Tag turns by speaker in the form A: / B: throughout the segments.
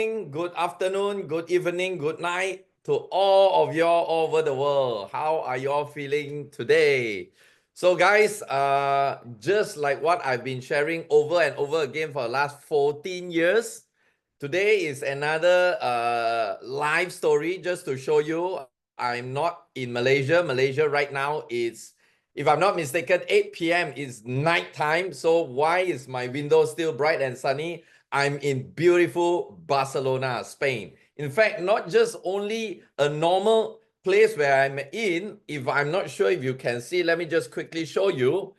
A: good afternoon, good evening, good night to all of y'all all over the world. How are y'all feeling today? So guys, just like what I've been sharing over and over again for the last 14 years, today is another live story just to show you I'm not in Malaysia. Malaysia right now is, if I'm not mistaken, 8 p.m. is night time. So why is my window still bright and sunny? I'm in beautiful Barcelona, Spain. In fact, not just only a normal place where I'm in, if I'm not sure if you can see, let me just quickly show you.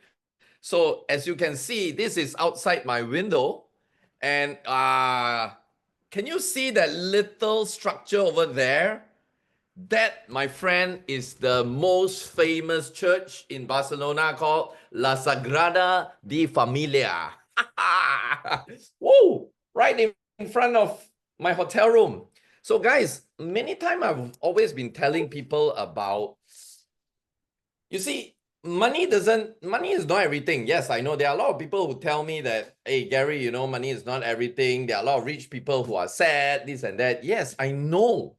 A: So as you can see, this is outside my window. And can you see that little structure over there? That, my friend, is the most famous church in Barcelona called La Sagrada de Familia. Whoa! Right in front of my hotel room. So guys, many times I've always been telling people about, you see, money is not everything. Yes, I know there are a lot of people who tell me that, hey, Gary, money is not everything. There are a lot of rich people who are sad, this and that. Yes, I know.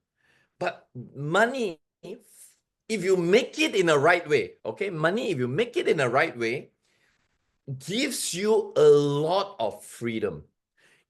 A: But money, if you make it in the right way, okay, money, if you make it in the right way, gives you a lot of freedom,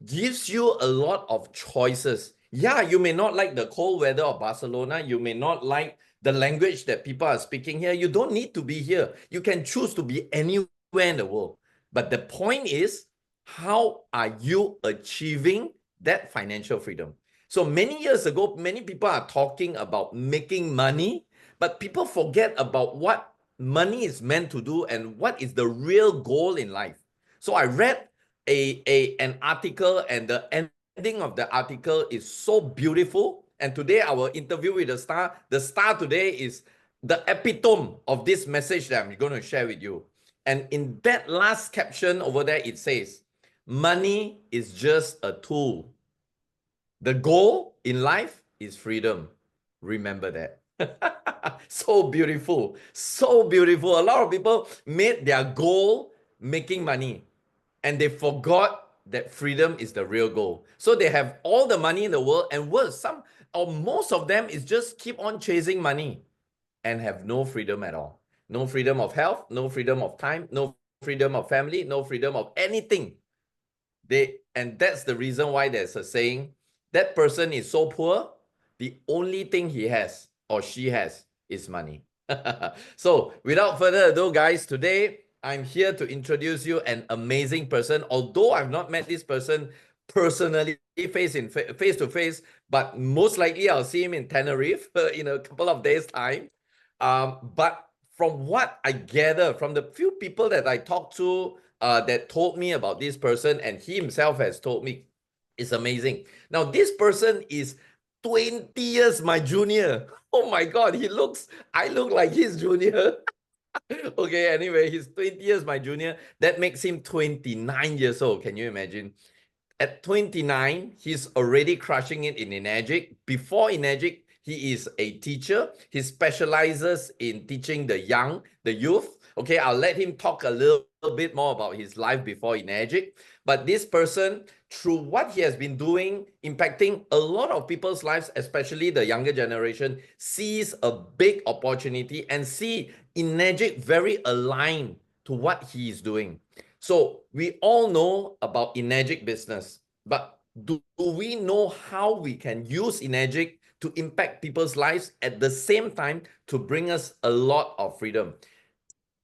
A: gives you a lot of choices. Yeah, you may not like the cold weather of Barcelona. You may not like the language that people are speaking here. You don't need to be here. You can choose to be anywhere in the world. But the point is, how are you achieving that financial freedom? So many years ago, many people are talking about making money, but people forget about what money is meant to do and what is the real goal in life. So I read an article, and the ending of the article is so beautiful. And today our interview with the star today is the epitome of this message that I'm going to share with you. And in that last caption over there, it says, money is just a tool. The goal in life is freedom. Remember that. So beautiful. So beautiful. A lot of people made their goal making money, and they forgot that freedom is the real goal. So they have all the money in the world, and worse, some or most of them is just keep on chasing money and have no freedom at all. No freedom of health, no freedom of time, no freedom of family, no freedom of anything. And that's the reason why there's a saying, that person is so poor, the only thing he has or she has is money. So without further ado, guys, today I'm here to introduce you an amazing person. Although I've not met this person personally, face to face, but most likely I'll see him in Tenerife in a couple of days' time. But from what I gather from the few people that I talked to, that told me about this person, and he himself has told me, it's amazing. Now, this person is 20 years my junior. Oh my God, I look like his junior. Okay, anyway, he's 20 years my junior. That makes him 29 years old. Can you imagine? At 29, he's already crushing it in Enagic. Before Enagic, he is a teacher. He specializes in teaching the youth. Okay, I'll let him talk a little bit more about his life before Enagic. But this person, through what he has been doing, impacting a lot of people's lives, especially the younger generation, sees a big opportunity and see Enagic very aligned to what he is doing. So we all know about Enagic business, but do we know how we can use Enagic to impact people's lives at the same time to bring us a lot of freedom?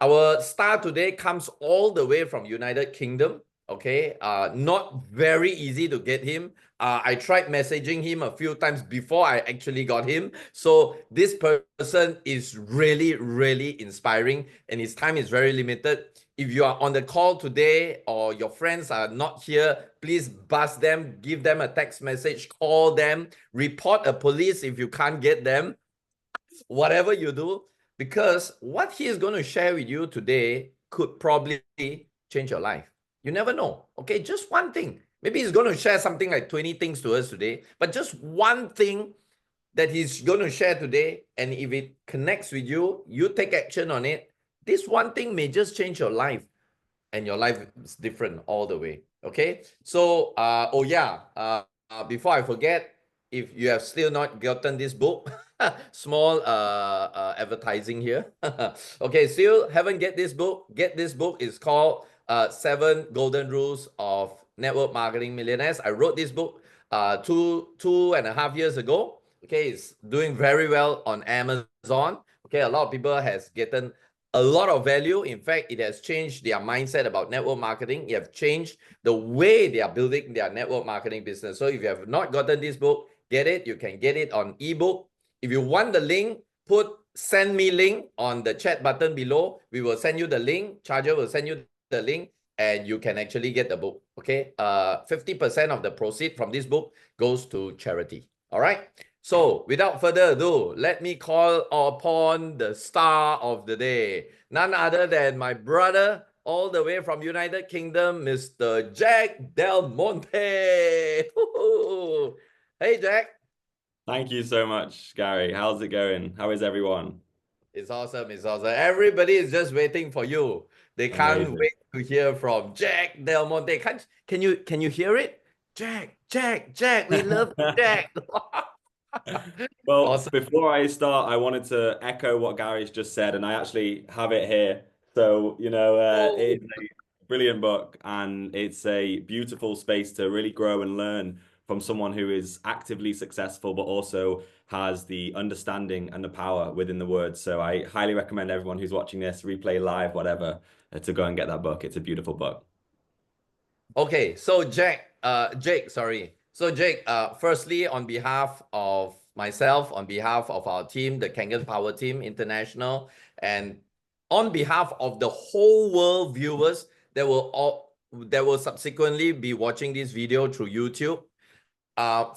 A: Our star today comes all the way from United Kingdom. Okay, not very easy to get him. I tried messaging him a few times before I actually got him. So this person is really, really inspiring, and his time is very limited. If you are on the call today or your friends are not here, please buzz them, give them a text message, call them, report a police if you can't get them. Whatever you do, because what he is going to share with you today could probably change your life. You never know. Okay, just one thing. Maybe he's going to share something like 20 things to us today, but just one thing that he's going to share today, and if it connects with you, you take action on it. This one thing may just change your life, and your life is different all the way. Okay, so before I forget, if you have still not gotten this book, small advertising here. Okay, still haven't get this book. Get this book. It's called Seven Golden Rules of Network Marketing Millionaires. I wrote this book two and a half years ago. Okay, it's doing very well on Amazon. Okay, a lot of people has gotten a lot of value. In fact, it has changed their mindset about network marketing. It has changed the way they are building their network marketing business. So if you have not gotten this book, get it. You can get it on ebook. If you want the link, put send me link on the chat button below. We will send you the link. Charger will send you the link and you can actually get the book. Okay. 50% of the proceed from this book goes to charity. All right. So without further ado, let me call upon the star of the day. None other than my brother, all the way from United Kingdom, Mr. Jake Del Monte. Hey, Jack.
B: Thank you so much, Gary. How's it going? How is everyone?
A: It's awesome. It's awesome. Everybody is just waiting for you. They can't
B: Amazing.
A: wait to hear from Jack Del Monte. Can you hear it? Jack, Jack, Jack. We love you, Jack.
B: Well,
A: Awesome.
B: before I start, I wanted to echo what Gary's just said, and I actually have it here. So,
A: Oh,
B: it is a brilliant book, and it's a beautiful space to really grow and learn from someone who is actively successful, but also has the understanding and the power within the words. So, I highly recommend everyone who's watching this, replay live, whatever, to go and get that book. It's a beautiful book.
A: okay, so Jake, sorry. So Jake, firstly, on behalf of myself, on behalf of our team, the Kangen Power Team International, and on behalf of the whole world viewers that will subsequently be watching this video through YouTube.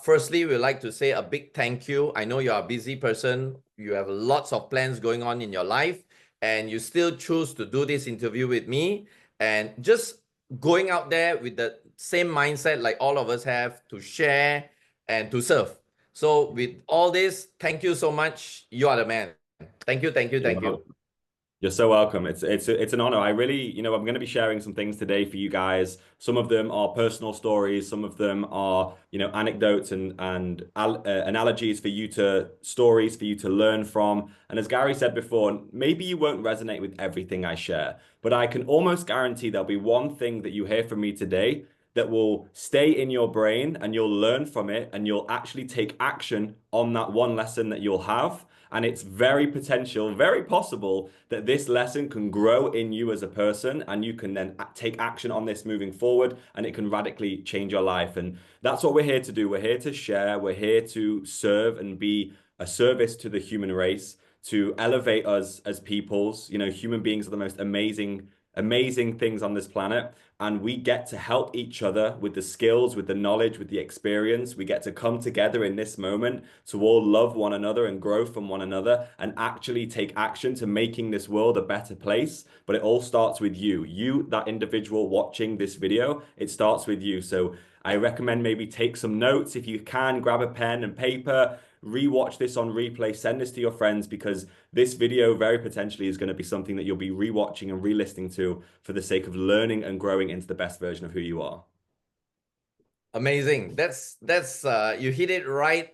A: Firstly, we'd like to say a big thank you. I know you're a busy person. You have lots of plans going on in your life, and you still choose to do this interview with me. And just going out there with the same mindset like all of us have to share and to serve. So with all this, thank you so much. You are the man. Thank you, thank you,
B: You're
A: thank you.
B: welcome. You're so welcome. It's an honor. I really, I'm going to be sharing some things today for you guys. Some of them are personal stories. Some of them are, anecdotes and analogies for you to stories for you to learn from. And as Gary said before, maybe you won't resonate with everything I share, but I can almost guarantee there'll be one thing that you hear from me today that will stay in your brain and you'll learn from it and you'll actually take action on that one lesson that you'll have. And it's very potential, very possible that this lesson can grow in you as a person and you can then take action on this moving forward and it can radically change your life. And that's what we're here to do. We're here to share, we're here to serve and be a service to the human race, to elevate us as peoples. Human beings are the most amazing things on this planet. And we get to help each other with the skills, with the knowledge, with the experience. We get to come together in this moment to all love one another and grow from one another and actually take action to making this world a better place. But it all starts with you. You, that individual watching this video, it starts with you. So I recommend maybe take some notes. If you can, grab a pen and paper, rewatch this on replay, send this to your friends because this video very potentially is going to be something that you'll be rewatching and re-listening to for the sake of learning and growing into the best version of who you are.
A: Amazing. That's you hit it right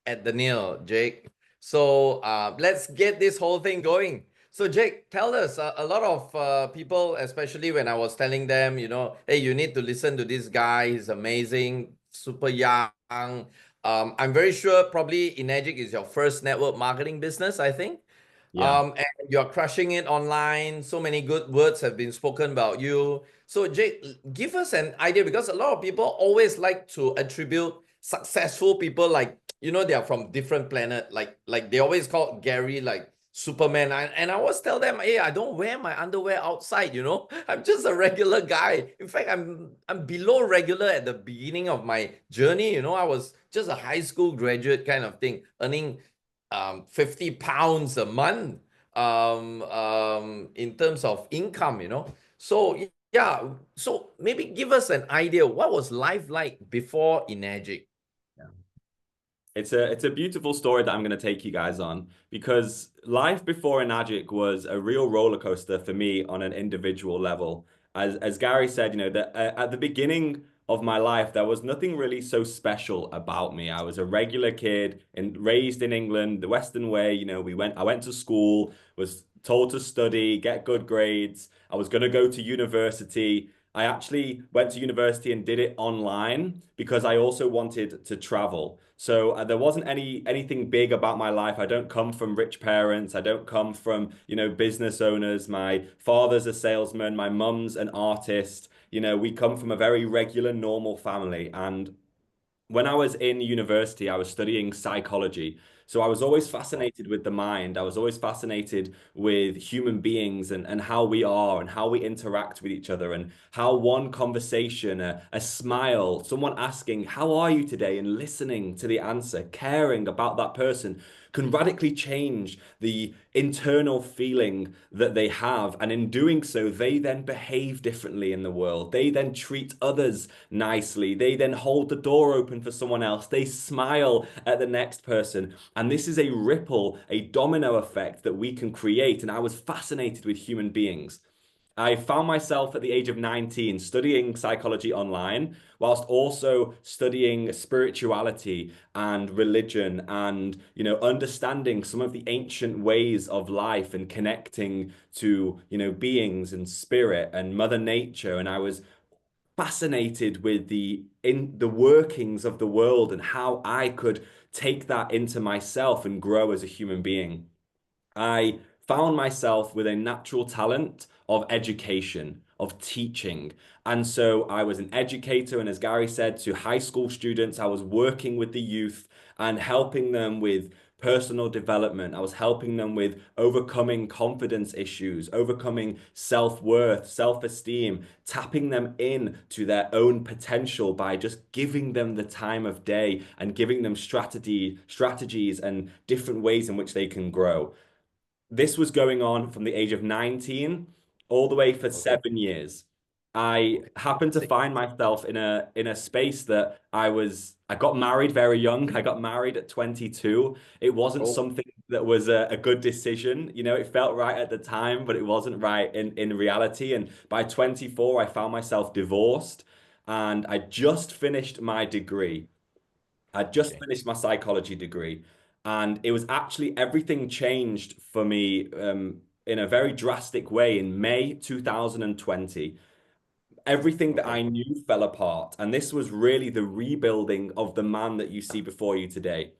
A: at the nail, Jake. So let's get this whole thing going. So Jake, tell us, a lot of people, especially when I was telling them, hey, you need to listen to this guy. He's amazing, super young. I'm very sure probably Enagic is your first network marketing business, I think.
B: Yeah.
A: And you're crushing it online. So many good words have been spoken about you. So Jake, give us an idea because a lot of people always like to attribute successful people like, they are from different planet. Like they always call Gary like Superman. And I always tell them, hey, I don't wear my underwear outside, I'm just a regular guy. In fact, I'm below regular at the beginning of my journey. I was just a high school graduate kind of thing, earning 50 pounds a month in terms of income, So yeah, so maybe give us an idea. What was life like before Enagic?
B: It's a beautiful story that I'm going to take you guys on because life before Enagic was a real roller coaster for me on an individual level. As Gary said, that at the beginning of my life, there was nothing really so special about me. I was a regular kid and raised in England, the Western way. You know, I went to school, was told to study, get good grades. I was going to go to university. I actually went to university and did it online because I also wanted to travel. So there wasn't anything big about my life. I don't come from rich parents. I don't come from, you know, business owners. My father's a salesman. My mum's an artist. You know, we come from a very regular, normal family. And when I was in university, I was studying psychology. So I was always
A: Wow.
B: fascinated with the mind. I was always fascinated with human beings and how we are and how we interact with each other and how one conversation, a smile, someone asking, "How are you today?" and listening to the answer, caring about that person can radically change the internal feeling that they have. And in doing so, they then behave differently in the world. They then treat others nicely. They then hold the door open for someone else. They smile at the next person. And this is a ripple, a domino effect that we can create. And I was fascinated with human beings. I found myself at the age of 19 studying psychology online, whilst also studying spirituality and religion and, you know, understanding some of the ancient ways of life and connecting to, you know, beings and spirit and Mother Nature. And I was fascinated with the workings of the world and how I could take that into myself and grow as a human being. I found myself with a natural talent of education, of teaching. And so I was an educator. And as Gary said, to high school students, I was working with the youth and helping them with personal development. I was helping them with overcoming confidence issues, overcoming self-worth, self-esteem, tapping them in to their own potential by just giving them the time of day and giving them strategies and different ways in which they can grow. This was going on from the age of 19 all the way for
A: Okay.
B: 7 years. I happened to find myself in a space that I got married very young. I got married at 22. It wasn't
A: Oh,
B: something that was a good decision. You know, it felt right at the time, but it wasn't right in reality. And by 24, I found myself divorced and I just finished my degree. I just
A: okay.
B: finished my psychology degree, and it was actually everything changed for me in a very drastic way in May 2020. Everything that
A: Okay.
B: I knew fell apart, and this was really the rebuilding of the man that you see before you today.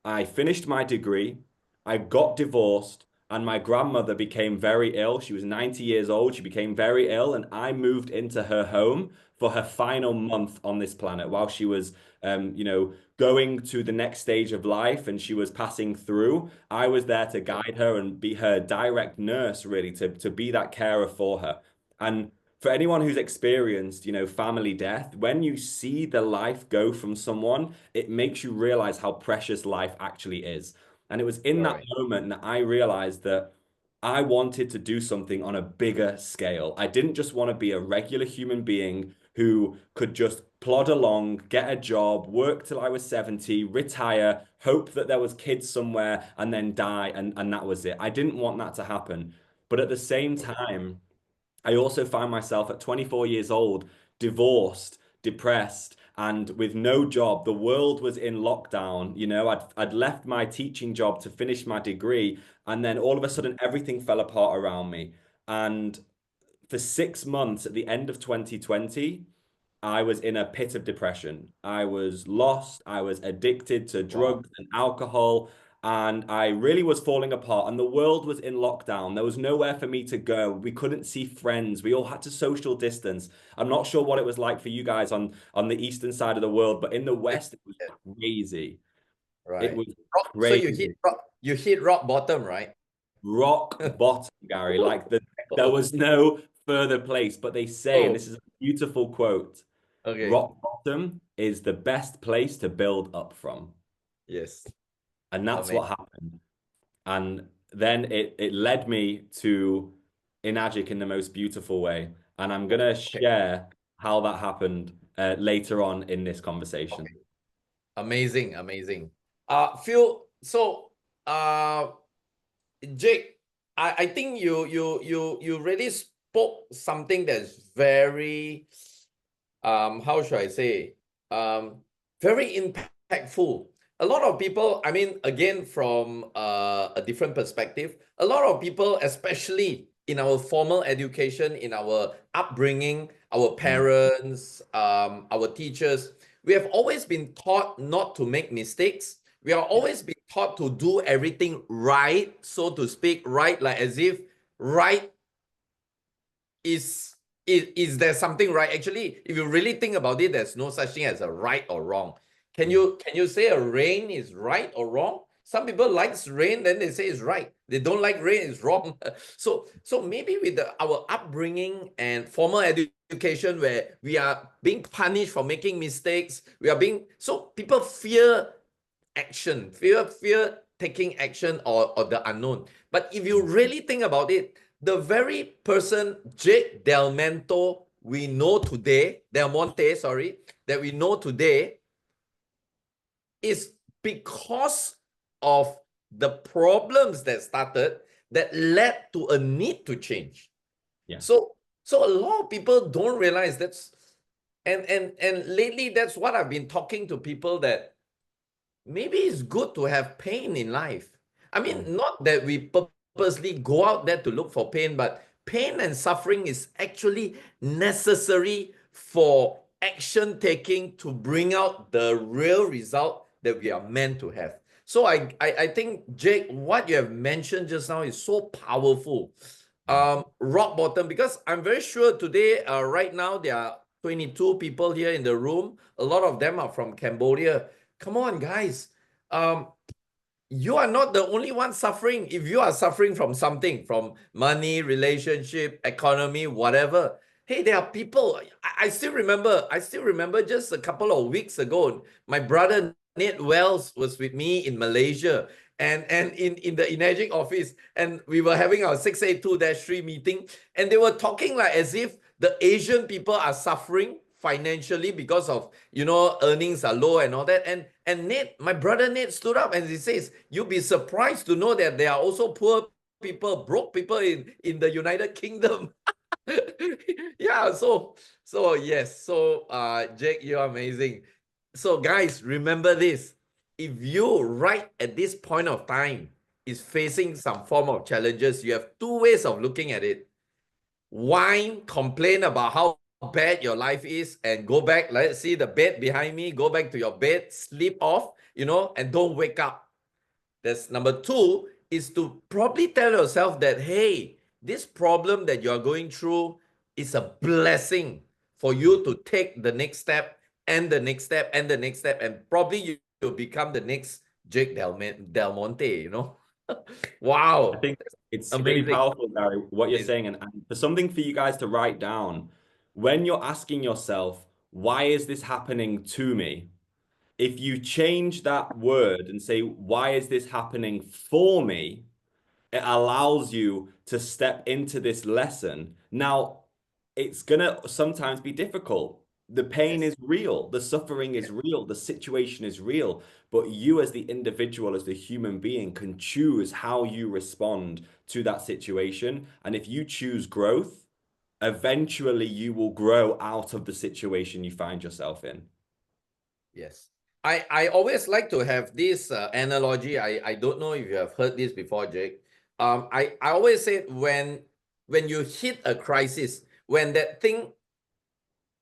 B: I finished my degree, I got divorced, and my grandmother became very ill. She was 90 years old. She became very ill, and I moved into her home for her final month on this planet while she was, you know, going to the next stage of life and she was passing through. I was there to guide her and be her direct nurse, really, to be that carer for her. And for anyone who's experienced, you know, family death, when you see the life go from someone, it makes you realize how precious life actually is. And it was in that
A: Right.
B: moment that I realized that I wanted to do something on a bigger scale. I didn't just want to be a regular human being who could just plod along, get a job, work till I was 70, retire, hope that there was kids somewhere, and then die, and that was it. I didn't want that to happen. But at the same
A: Okay.
B: time, I also found myself at 24 years old, divorced, depressed, and with no job. The world was in lockdown. You know, I'd left my teaching job to finish my degree, and then all of a sudden everything fell apart around me. And for 6 months at the end of 2020, I was in a pit of depression. I was lost. I was addicted to
A: Wow.
B: drugs and alcohol. And I really was falling apart. And the world was in lockdown. There was nowhere for me to go. We couldn't see friends. We all had to social distance. I'm not sure what it was like for you guys on the eastern side of the world, but in the
A: It-
B: West, it was
A: it-
B: crazy. It
A: Right.
B: was
A: So you hit
B: crazy.
A: rock bottom, right?
B: Rock bottom, Gary. There was no further place. But they say, and
A: Oh,
B: this is a beautiful quote.
A: okay.
B: Rock bottom is the best place to build up from.
A: Yes.
B: And that's
A: Amazing.
B: what happened. And then it led me to Enagic in the most beautiful way. And I'm going to
A: Okay.
B: share how that happened later on in this conversation.
A: Okay. Amazing. Amazing. Phil, so Jake, I think you really spoke something that's very how should I say, very impactful. A lot of people, I mean, again, from a different perspective, a lot of people, especially in our formal education, in our upbringing, our parents, our teachers, we have always been taught not to make mistakes. We are always been taught to do everything right, so to speak, right, like as if right is there something right? Actually, if you really think about it, there's no such thing as a right or wrong. Can you say a rain is right or wrong? Some people likes rain, then they say it's right. They don't like rain, it's wrong. So maybe with our upbringing and formal education, where we are being punished for making mistakes, we are being so people fear action, fear taking action or the unknown. But if you really think about it, the very person, Jake Del Monte, we know today, Del Monte, sorry, that we know today is because of the problems that started that led to a need to change.
B: Yeah.
A: So a lot of people don't realize that's and lately that's what I've been talking to people, that maybe it's good to have pain in life. I mean, not that we purposely go out there to look for pain, but pain and suffering is actually necessary for action taking to bring out the real result that we are meant to have. So I think, Jake, what you have mentioned just now is so powerful. Rock bottom, because I'm very sure today, right now, there are 22 people here in the room. A lot of them are from Cambodia. Come on, guys. You are not the only one suffering. If you are suffering from something, from money, relationship, economy, whatever, hey, there are people. I still remember just a couple of weeks ago, my brother Nate Wells was with me in Malaysia and in the Enagic office, and we were having our 682-3 meeting, and they were talking like as if the Asian people are suffering financially because of, earnings are low and all that. And Nate, my brother Nate, stood up and he says, you'll be surprised to know that there are also poor people, broke people in the United Kingdom. Yeah, so yes. So Jake, you're amazing. So guys, remember this. If you right at this point of time is facing some form of challenges, you have two ways of looking at it. Whine, complain about how bad your life is, and go back. Let's see the bed behind me. Go back to your bed, sleep off, and don't wake up. That's number two, is to probably tell yourself that, hey, this problem that you're going through is a blessing for you to take the next step and the next step and the next step. And probably you'll become the next Jake Del Monte.
B: I
A: Wow.
B: think it's really
A: Amazing.
B: powerful, Gary, what you're
A: Amazing.
B: saying. And for something for you guys to write down, when you're asking yourself, why is this happening to me? If you change that word and say, why is this happening for me? It allows you to step into this lesson. Now, it's going to sometimes be difficult. The pain
A: Yes.
B: is real, the suffering is real, the situation is real. But you, as the individual, as the human being, can choose how you respond to that situation. And if you choose growth, eventually you will grow out of the situation you find yourself in.
A: Yes. I always like to have this analogy. I don't know if you have heard this before, Jake. I always say, when you hit a crisis, when that thing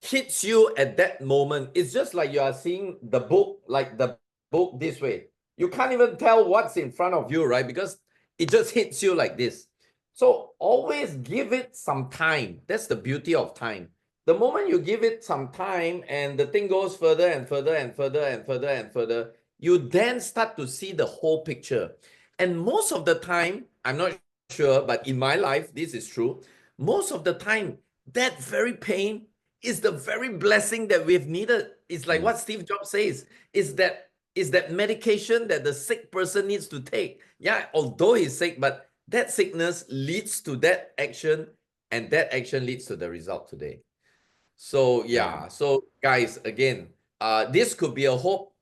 A: hits you at that moment, it's just like you are seeing the book, like the book this way. You can't even tell what's in front of you, right? Because it just hits you like this. So always give it some time. That's the beauty of time. The moment you give it some time and the thing goes further and further and further and further and further, you then start to see the whole picture. And most of the time, I'm not sure, but in my life, this is true. Most of the time, that very pain is the very blessing that we've needed. It's like what Steve Jobs says, is that medication that the sick person needs to take. Yeah, although he's sick, but that sickness leads to that action, and that action leads to the result today. So
B: Yeah.
A: yeah, so guys, again, this could be a hope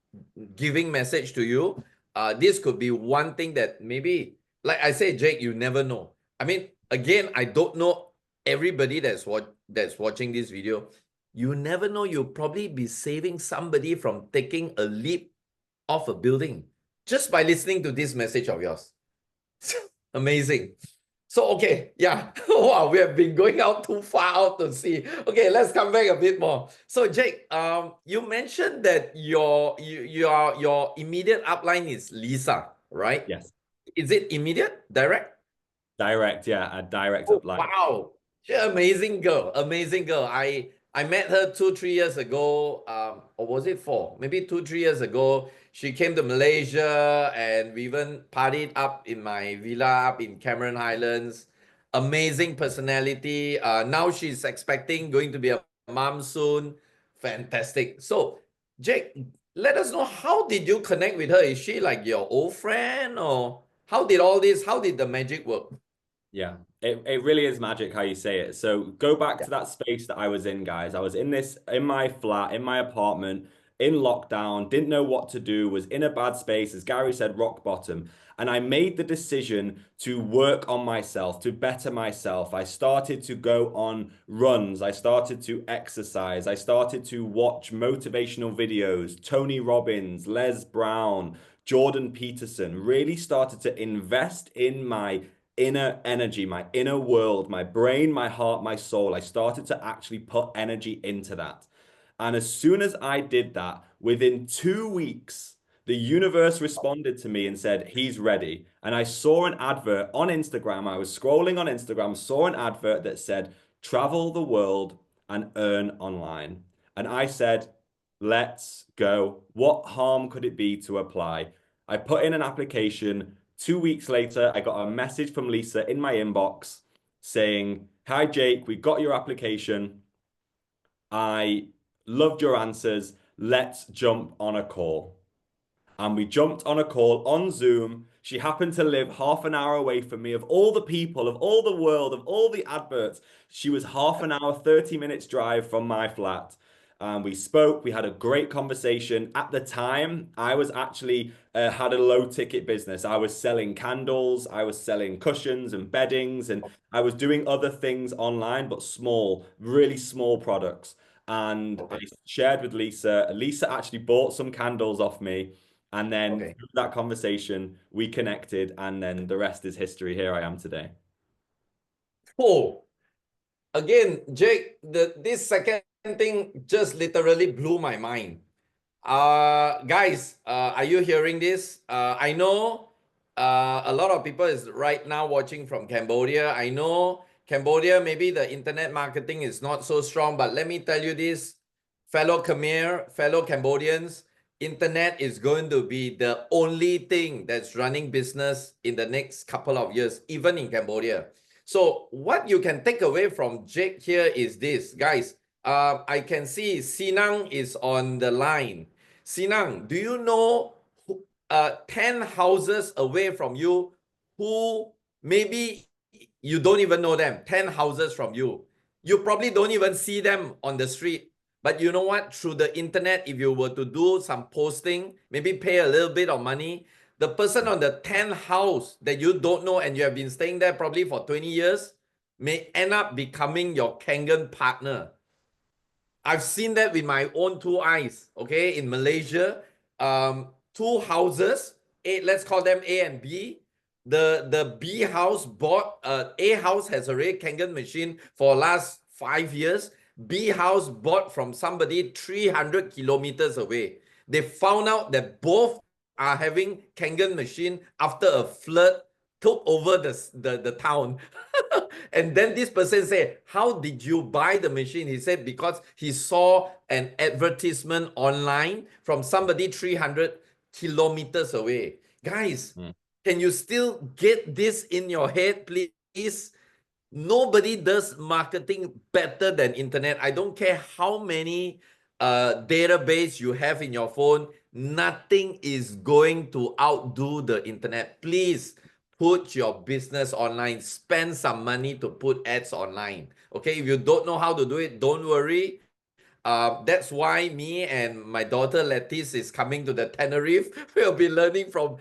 A: giving message to you. This could be one thing that maybe, like I say, Jake, you never know. I mean, again, I don't know everybody that's watching this video. you never know, you'll probably be saving somebody from taking a leap off a building just by listening to this message of yours. Amazing. So, okay, yeah. Wow, we have been going out too far out to sea. Okay, let's come back a bit more. So, Jake, you mentioned that your immediate upline is Lisa, right?
B: Yes.
A: Is it immediate, direct?
B: Direct, yeah, a direct
A: Oh,
B: upline.
A: wow. She's an amazing girl. Amazing girl. I met her 2, 3 years ago. Or was it 4? Maybe 2, 3 years ago. She came to Malaysia and we even partied up in my villa up in Cameron Highlands. Amazing personality. Now she's expecting going to be a mom soon. Fantastic. So, Jake, let us know, how did you connect with her? Is she like your old friend, or how did the magic work?
B: Yeah, it really is magic how you say it. So go back to that space that I was in, guys. I was in my flat, in my apartment, in lockdown, didn't know what to do, was in a bad space, as Gary said, rock bottom. And I made the decision to work on myself, to better myself. I started to go on runs. I started to exercise. I started to watch motivational videos, Tony Robbins, Les Brown, Jordan Peterson, really started to invest in my inner energy, my inner world, my brain, my heart, my soul. I started to actually put energy into that. And as soon as I did that, within 2 weeks, the universe responded to me and said, he's ready. And I saw an advert on Instagram. I was scrolling on Instagram, saw an advert that said, travel the world and earn online. And I said, let's go. What harm could it be to apply? I put in an application. 2 weeks later, I got a message from Lisa in my inbox saying, hi, Jake, we got your application. I loved your answers. Let's jump on a call. And we jumped on a call on Zoom. She happened to live half an hour away from me. Of all the people, of all the world, of all the adverts, she was half an hour, 30 minutes drive from my flat. And we spoke, we had a great conversation. At the time, I was actually had a low ticket business. I was selling candles, I was selling cushions and beddings, and I was doing other things online, but small, really small products. And I shared with Lisa. Lisa actually bought some candles off me. And then
A: Okay.
B: through that conversation, we connected, and then the rest is history. Here I am today.
A: Oh, again, Jake, this second thing just literally blew my mind. Guys, are you hearing this? I know a lot of people is right now watching from Cambodia. I know Cambodia, maybe the internet marketing is not so strong, but let me tell you this, fellow Khmer, fellow Cambodians, internet is going to be the only thing that's running business in the next couple of years, even in Cambodia. So what you can take away from Jake here is this, guys. I can see Sinang is on the line. Sinang, do you know 10 houses away from you who maybe you don't even know them, 10 houses from you. You probably don't even see them on the street. But you know what? Through the internet, if you were to do some posting, maybe pay a little bit of money, the person on the 10th house that you don't know and you have been staying there probably for 20 years may end up becoming your Kangen partner. I've seen that with my own two eyes, okay, in Malaysia. Two houses, let's call them A and B. The B house bought, A house has already Kangen machine for last 5 years. B house bought from somebody 300 kilometers away. They found out that both are having Kangen machine after a flood took over the town. And then this person said, how did you buy the machine? He said, because he saw an advertisement online from somebody 300 kilometers away. Guys, can you still get this in your head, please? Nobody does marketing better than internet. I don't care how many database you have in your phone. Nothing is going to outdo the internet. Please put your business online. Spend some money to put ads online. Okay, if you don't know how to do it, don't worry. That's why me and my daughter Lettice is coming to the Tenerife. We'll be learning from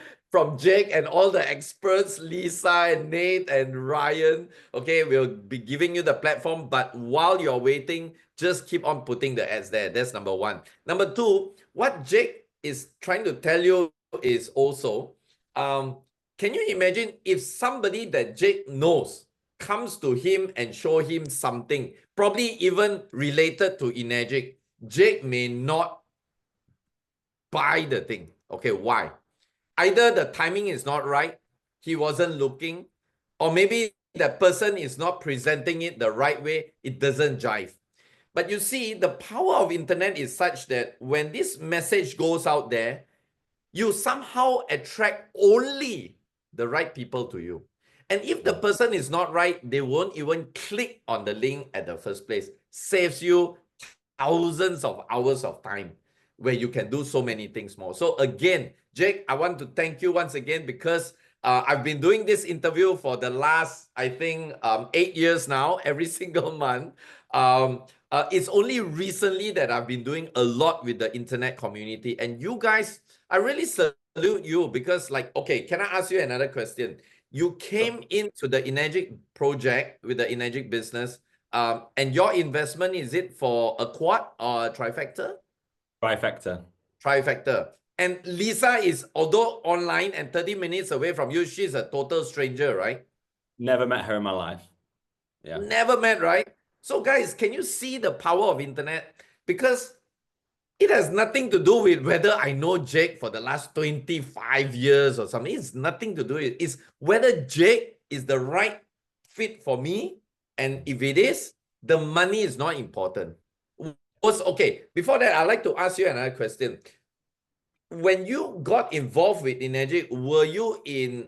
A: Jake and all the experts, Lisa and Nate and Ryan. Okay, we'll be giving you the platform, but while you're waiting, just keep on putting the ads there. That's number one. Number two, what Jake is trying to tell you is also, can you imagine if somebody that Jake knows comes to him and show him something, probably even related to Enagic, Jake may not buy the thing. Okay, why? Either the timing is not right, he wasn't looking, or maybe that person is not presenting it the right way, it doesn't jive. But you see, the power of internet is such that when this message goes out there, you somehow attract only the right people to you. And if the person is not right, they won't even click on the link at the first place. Saves you thousands of hours of time where you can do so many things more. So again, Jake, I want to thank you once again because I've been doing this interview for the last, I think, 8 years now, every single month. It's only recently that I've been doing a lot with the internet community. And you guys, I really salute you because, like, okay, can I ask you another question? You came into the Enagic project with the Enagic business, and your investment, is it for a quad or a trifecta?
B: Trifecta.
A: Trifecta. And Lisa is, although online and 30 minutes away from you, she's a total stranger, right?
B: Never met her in my life. Yeah.
A: Never met, right? So guys, can you see the power of internet? Because it has nothing to do with whether I know Jake for the last 25 years or something. It's nothing to do with it. It's whether Jake is the right fit for me. And if it is, the money is not important. Okay, before that, I'd like to ask you another question. When you got involved with Enagic, were you in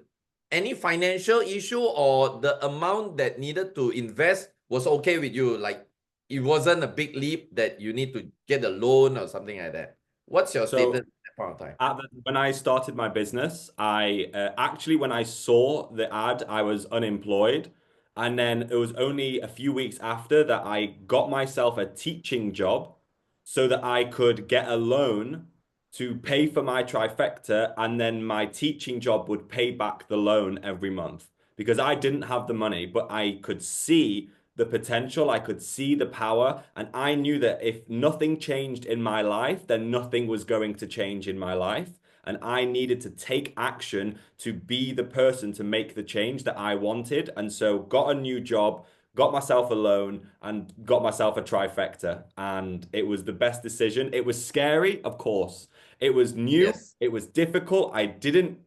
A: any financial issue or the amount that needed to invest was okay with you? Like, it wasn't a big leap that you need to get a loan or something like that. What's your statement at that point of time?
B: When I started my business, I actually, when I saw the ad, I was unemployed. And then it was only a few weeks after that I got myself a teaching job so that I could get a loan to pay for my trifecta. And then my teaching job would pay back the loan every month because I didn't have the money, but I could see the potential, I could see the power, and I knew that if nothing changed in my life, then nothing was going to change in my life. And I needed to take action to be the person to make the change that I wanted. And so got a new job, got myself a loan, and got myself a trifecta. And it was the best decision. It was scary, of course. It was new.
A: Yes.
B: It was difficult.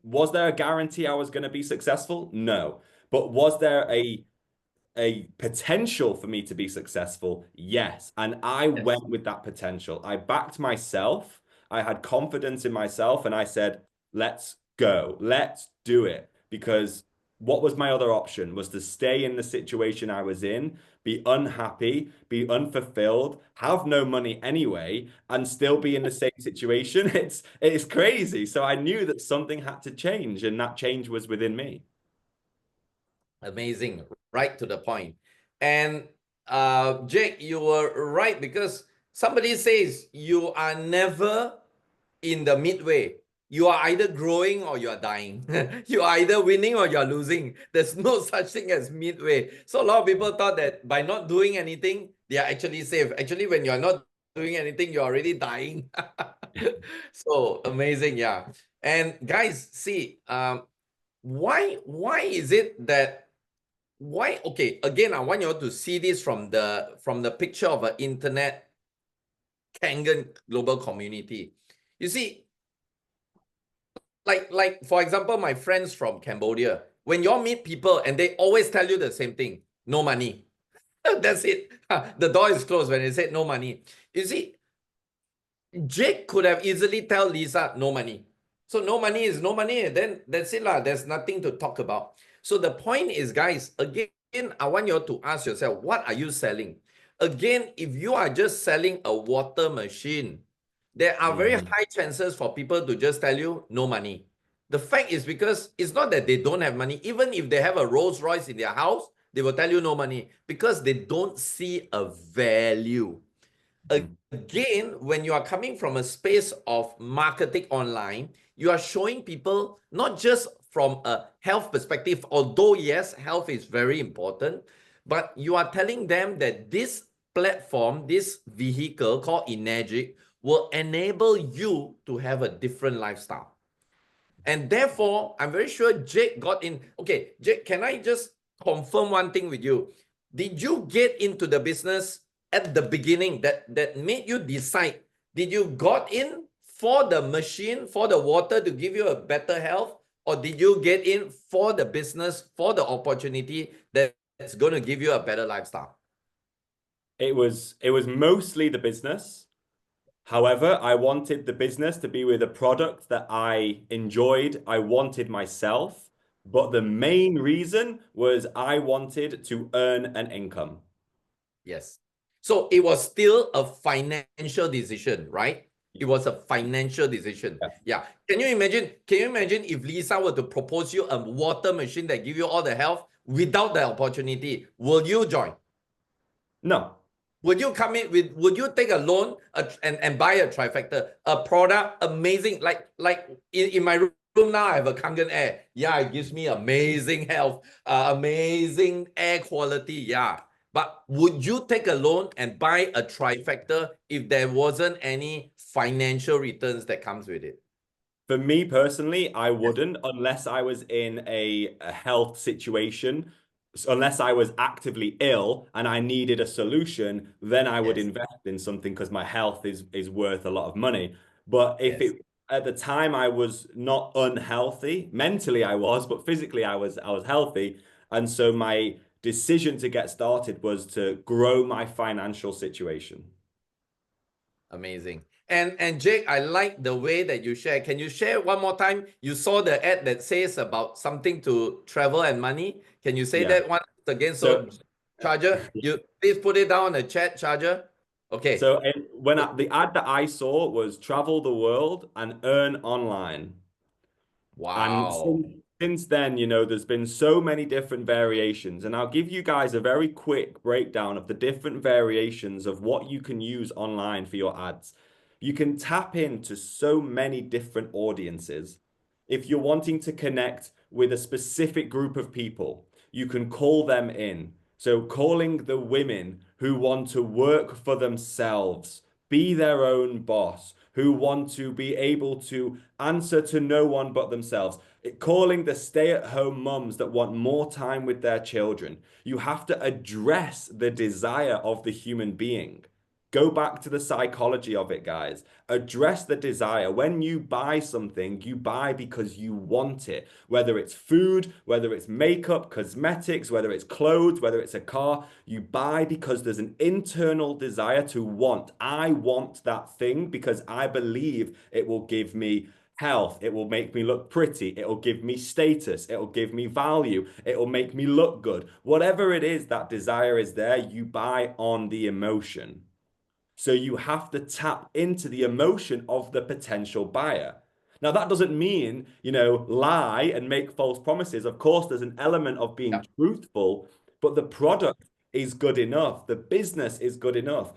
B: Was there a guarantee I was going to be successful? No. But was there a potential for me to be successful? Yes. And I
A: Yes.
B: went with that potential. I backed myself. I had confidence in myself and I said, let's go. Let's do it. Because what was my other option was to stay in the situation I was in, be unhappy, be unfulfilled, have no money anyway, and still be in the same situation. It's crazy. So I knew that something had to change, and that change was within me.
A: Amazing. Right to the point. And Jake, you were right because somebody says you are never in the midway. You are either growing or you are dying. You are either winning or you are losing. There's no such thing as midway. So a lot of people thought that by not doing anything, they are actually safe. Actually, when you are not doing anything, you're already dying. So amazing, yeah. And guys, see, why is it that okay, again, I want you all to see this from the picture of an internet Kangen global community. You see, like for example, my friends from Cambodia, when you all meet people and they always tell you the same thing, no money. That's it. The door is closed when they said no money. You see, Jake could have easily tell Lisa no money. So no money is no money. Then that's it lah. There's nothing to talk about. So the point is, guys, again, I want you all to ask yourself, what are you selling? Again, if you are just selling a water machine, there are very high chances for people to just tell you no money. The fact is because it's not that they don't have money. Even if they have a Rolls Royce in their house, they will tell you no money because they don't see a value.
B: Mm.
A: Again, when you are coming from a space of marketing online, you are showing people not just from a health perspective, although yes, health is very important, but you are telling them that this platform, this vehicle called Energic, will enable you to have a different lifestyle. And therefore, I'm very sure Jake got in. Okay, Jake, can I just confirm one thing with you? Did you get into the business at the beginning that made you decide? Did you got in for the machine, for the water to give you a better health? Or did you get in for the business, for the opportunity that's going to give you a better lifestyle?
B: It was mostly the business. However, I wanted the business to be with a product that I enjoyed. I wanted myself, but the main reason was I wanted to earn an income.
A: Yes. So it was still a financial decision, right? It was a financial decision.
B: Yeah.
A: Yeah. Can you imagine if Lisa were to propose you a water machine that give you all the health without the opportunity? Will you join?
B: No.
A: Would you come in with, would you take a loan and buy a trifecta, a product, amazing, like in my room now, I have a Kangen Air. Yeah, it gives me amazing health, amazing air quality. Yeah. But would you take a loan and buy a trifecta if there wasn't any financial returns that comes with it?
B: For me personally, I
A: Yes.
B: wouldn't unless I was in a health situation, unless I was actively ill and I needed a solution, then I would
A: Yes.
B: invest in something because my health is worth a lot of money. But if
A: Yes.
B: it at the time I was not unhealthy, mentally I was, but physically I was healthy. And so my decision to get started was to grow my financial situation.
A: Amazing. And Jake, I like the way that you share. Can you share one more time? You saw the ad that says about something to travel and money. Can you say
B: Yeah.
A: that once again? So,
B: So
A: Charger, you please put it down on the chat, Charger. Okay.
B: So the ad that I saw was travel the world and earn online. And
A: Wow.
B: since then, there's been so many different variations. And I'll give you guys a very quick breakdown of the different variations of what you can use online for your ads. You can tap into so many different audiences. If you're wanting to connect with a specific group of people, you can call them in. So calling the women who want to work for themselves, be their own boss, who want to be able to answer to no one but themselves. Calling the stay-at-home mums that want more time with their children. You have to address the desire of the human being. Go back to the psychology of it, guys. Address the desire. When you buy something, you buy because you want it. Whether it's food, whether it's makeup, cosmetics, whether it's clothes, whether it's a car, you buy because there's an internal desire to want. I want that thing because I believe it will give me health. It will make me look pretty. It will give me status. It will give me value. It will make me look good. Whatever it is, that desire is there. You buy on the emotion. So you have to tap into the emotion of the potential buyer. Now, that doesn't mean, lie and make false promises. Of course, there's an element of
A: Yeah.
B: being truthful, but the product is good enough. The business is good enough.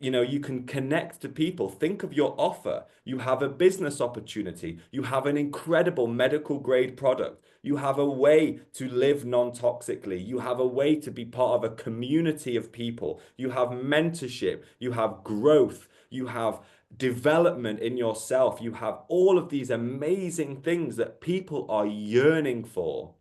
B: You can connect to people. Think of your offer. You have a business opportunity. You have an incredible medical grade product. You have a way to live non-toxically. You have a way to be part of a community of people. You have mentorship. You have growth. You have development in yourself. You have all of these amazing things that people are yearning for.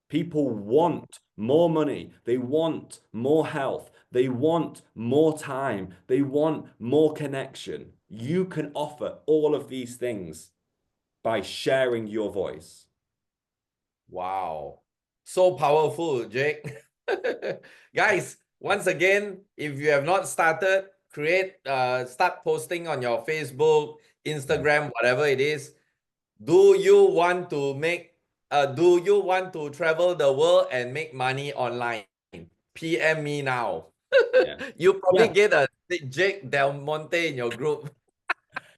B: People want more money. They want more health. They want more time. They want more connection. You can offer all of these things by sharing your voice.
A: Wow. So powerful, Jake. Guys, once again, if you have not started, start posting on your Facebook,
B: Yeah.
A: Instagram, whatever it is. Do you want to do you want to travel the world and make money online? PM me now.
B: Yeah.
A: You probably
B: Yeah.
A: get a Jake Del Monte in your group.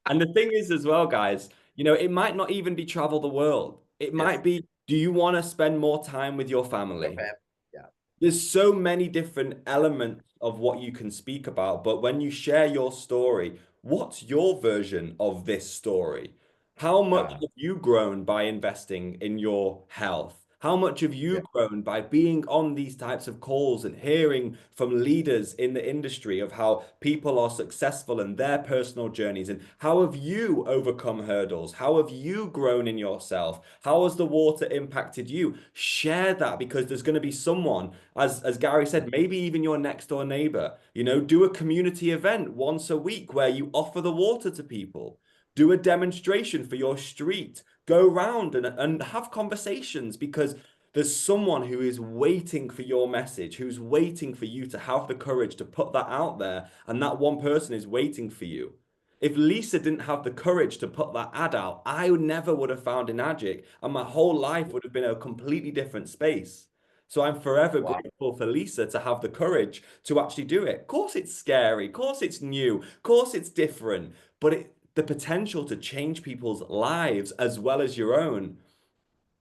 B: And the thing is, as well, guys, it might not even be travel the world. It
A: Yes.
B: might be, do you want to spend more time with your
A: Your
B: family?
A: fam. Yeah.
B: there's so many different elements of what you can speak about, but when you share your story, what's your version of this story? How much
A: Yeah.
B: have you grown by investing in your health? How much have
A: Yeah.
B: you grown by being on these types of calls and hearing from leaders in the industry of how people are successful in their personal journeys? And how have you overcome hurdles? How have you grown in yourself? How has the water impacted you? Share that, because there's going to be someone, as Gary said, maybe even your next door neighbor. Do a community event once a week where you offer the water to people. Do a demonstration for your street. Go round and have conversations, because there's someone who is waiting for your message, who's waiting for you to have the courage to put that out there, and that one person is waiting for you. If Lisa didn't have the courage to put that ad out, I never would have found Enagic, and my whole life would have been a completely different space. So I'm forever
A: Wow.
B: grateful for Lisa to have the courage to actually do it. Of course, it's scary. Of course, it's new. Of course, it's different. But the potential to change people's lives as well as your own,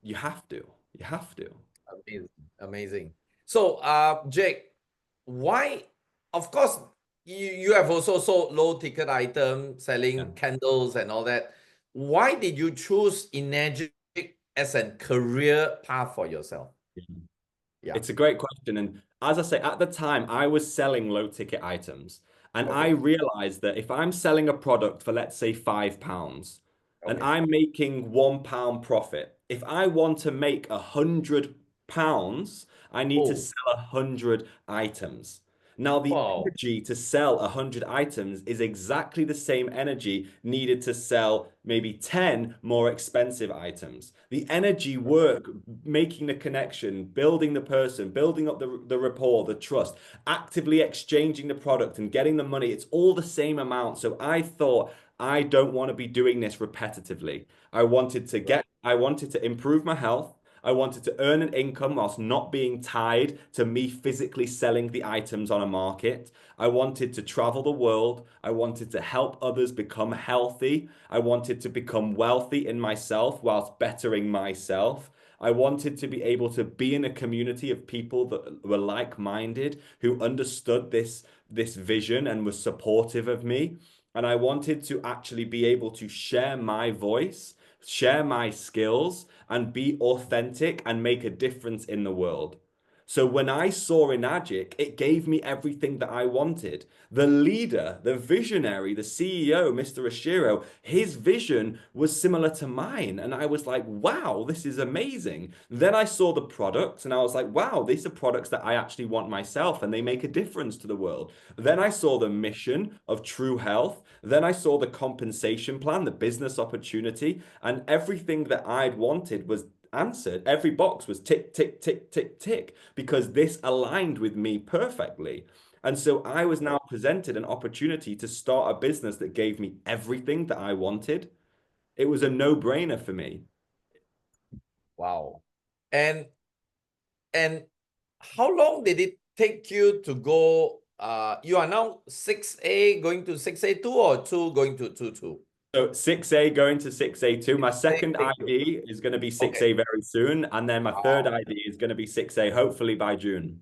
B: you have to. You have to.
A: Amazing. Amazing. So, Jake, why? Of course, you have also sold low ticket items,
B: Yeah.
A: selling candles and all that. Why did you choose Enagic as a career path for yourself? Yeah.
B: It's a great question. And as I say, at the time, I was selling low ticket items. And I
A: Okay.
B: realized that if I'm selling a product for, let's say, £5, and
A: Okay.
B: I'm making £1 profit, if I want to make £100, I need to
A: Oh,
B: sell 100 items. Now, the
A: wow.
B: energy to sell 100 items is exactly the same energy needed to sell maybe 10 more expensive items. The energy work, making the connection, building the person, building up the rapport, the trust, actively exchanging the product and getting the money, it's all the same amount. So I thought, I don't want to be doing this repetitively. I wanted to improve my health. I wanted to earn an income whilst not being tied to me physically selling the items on a market. I wanted to travel the world. I wanted to help others become healthy. I wanted to become wealthy in myself whilst bettering myself. I wanted to be able to be in a community of people that were like-minded, who understood this vision and were supportive of me. And I wanted to actually be able to share my voice, share my skills, and be authentic and make a difference in the world. So when I saw Enagic, it gave me everything that I wanted. The leader, the visionary, the CEO, Mr. Ashiro, his vision was similar to mine. And I was like, wow, this is amazing. Then I saw the products and I was like, wow, these are products that I actually want myself and they make a difference to the world. Then I saw the mission of True Health. Then I saw the compensation plan, the business opportunity, and everything that I'd wanted was answered. Every box was tick, tick, tick, tick, tick, because this aligned with me perfectly. And so I was now presented an opportunity to start a business that gave me everything that I wanted. It was a no-brainer for me.
A: Wow. And and how long did it take you to go? You are now 6A going to 6A2 or 2 going to 2-2?
B: So 6A going to 6A2. My second
A: 6A2.
B: ID is going to be
A: Okay.
B: 6A very soon. And then my third
A: Wow.
B: ID is going to be 6A, hopefully by June.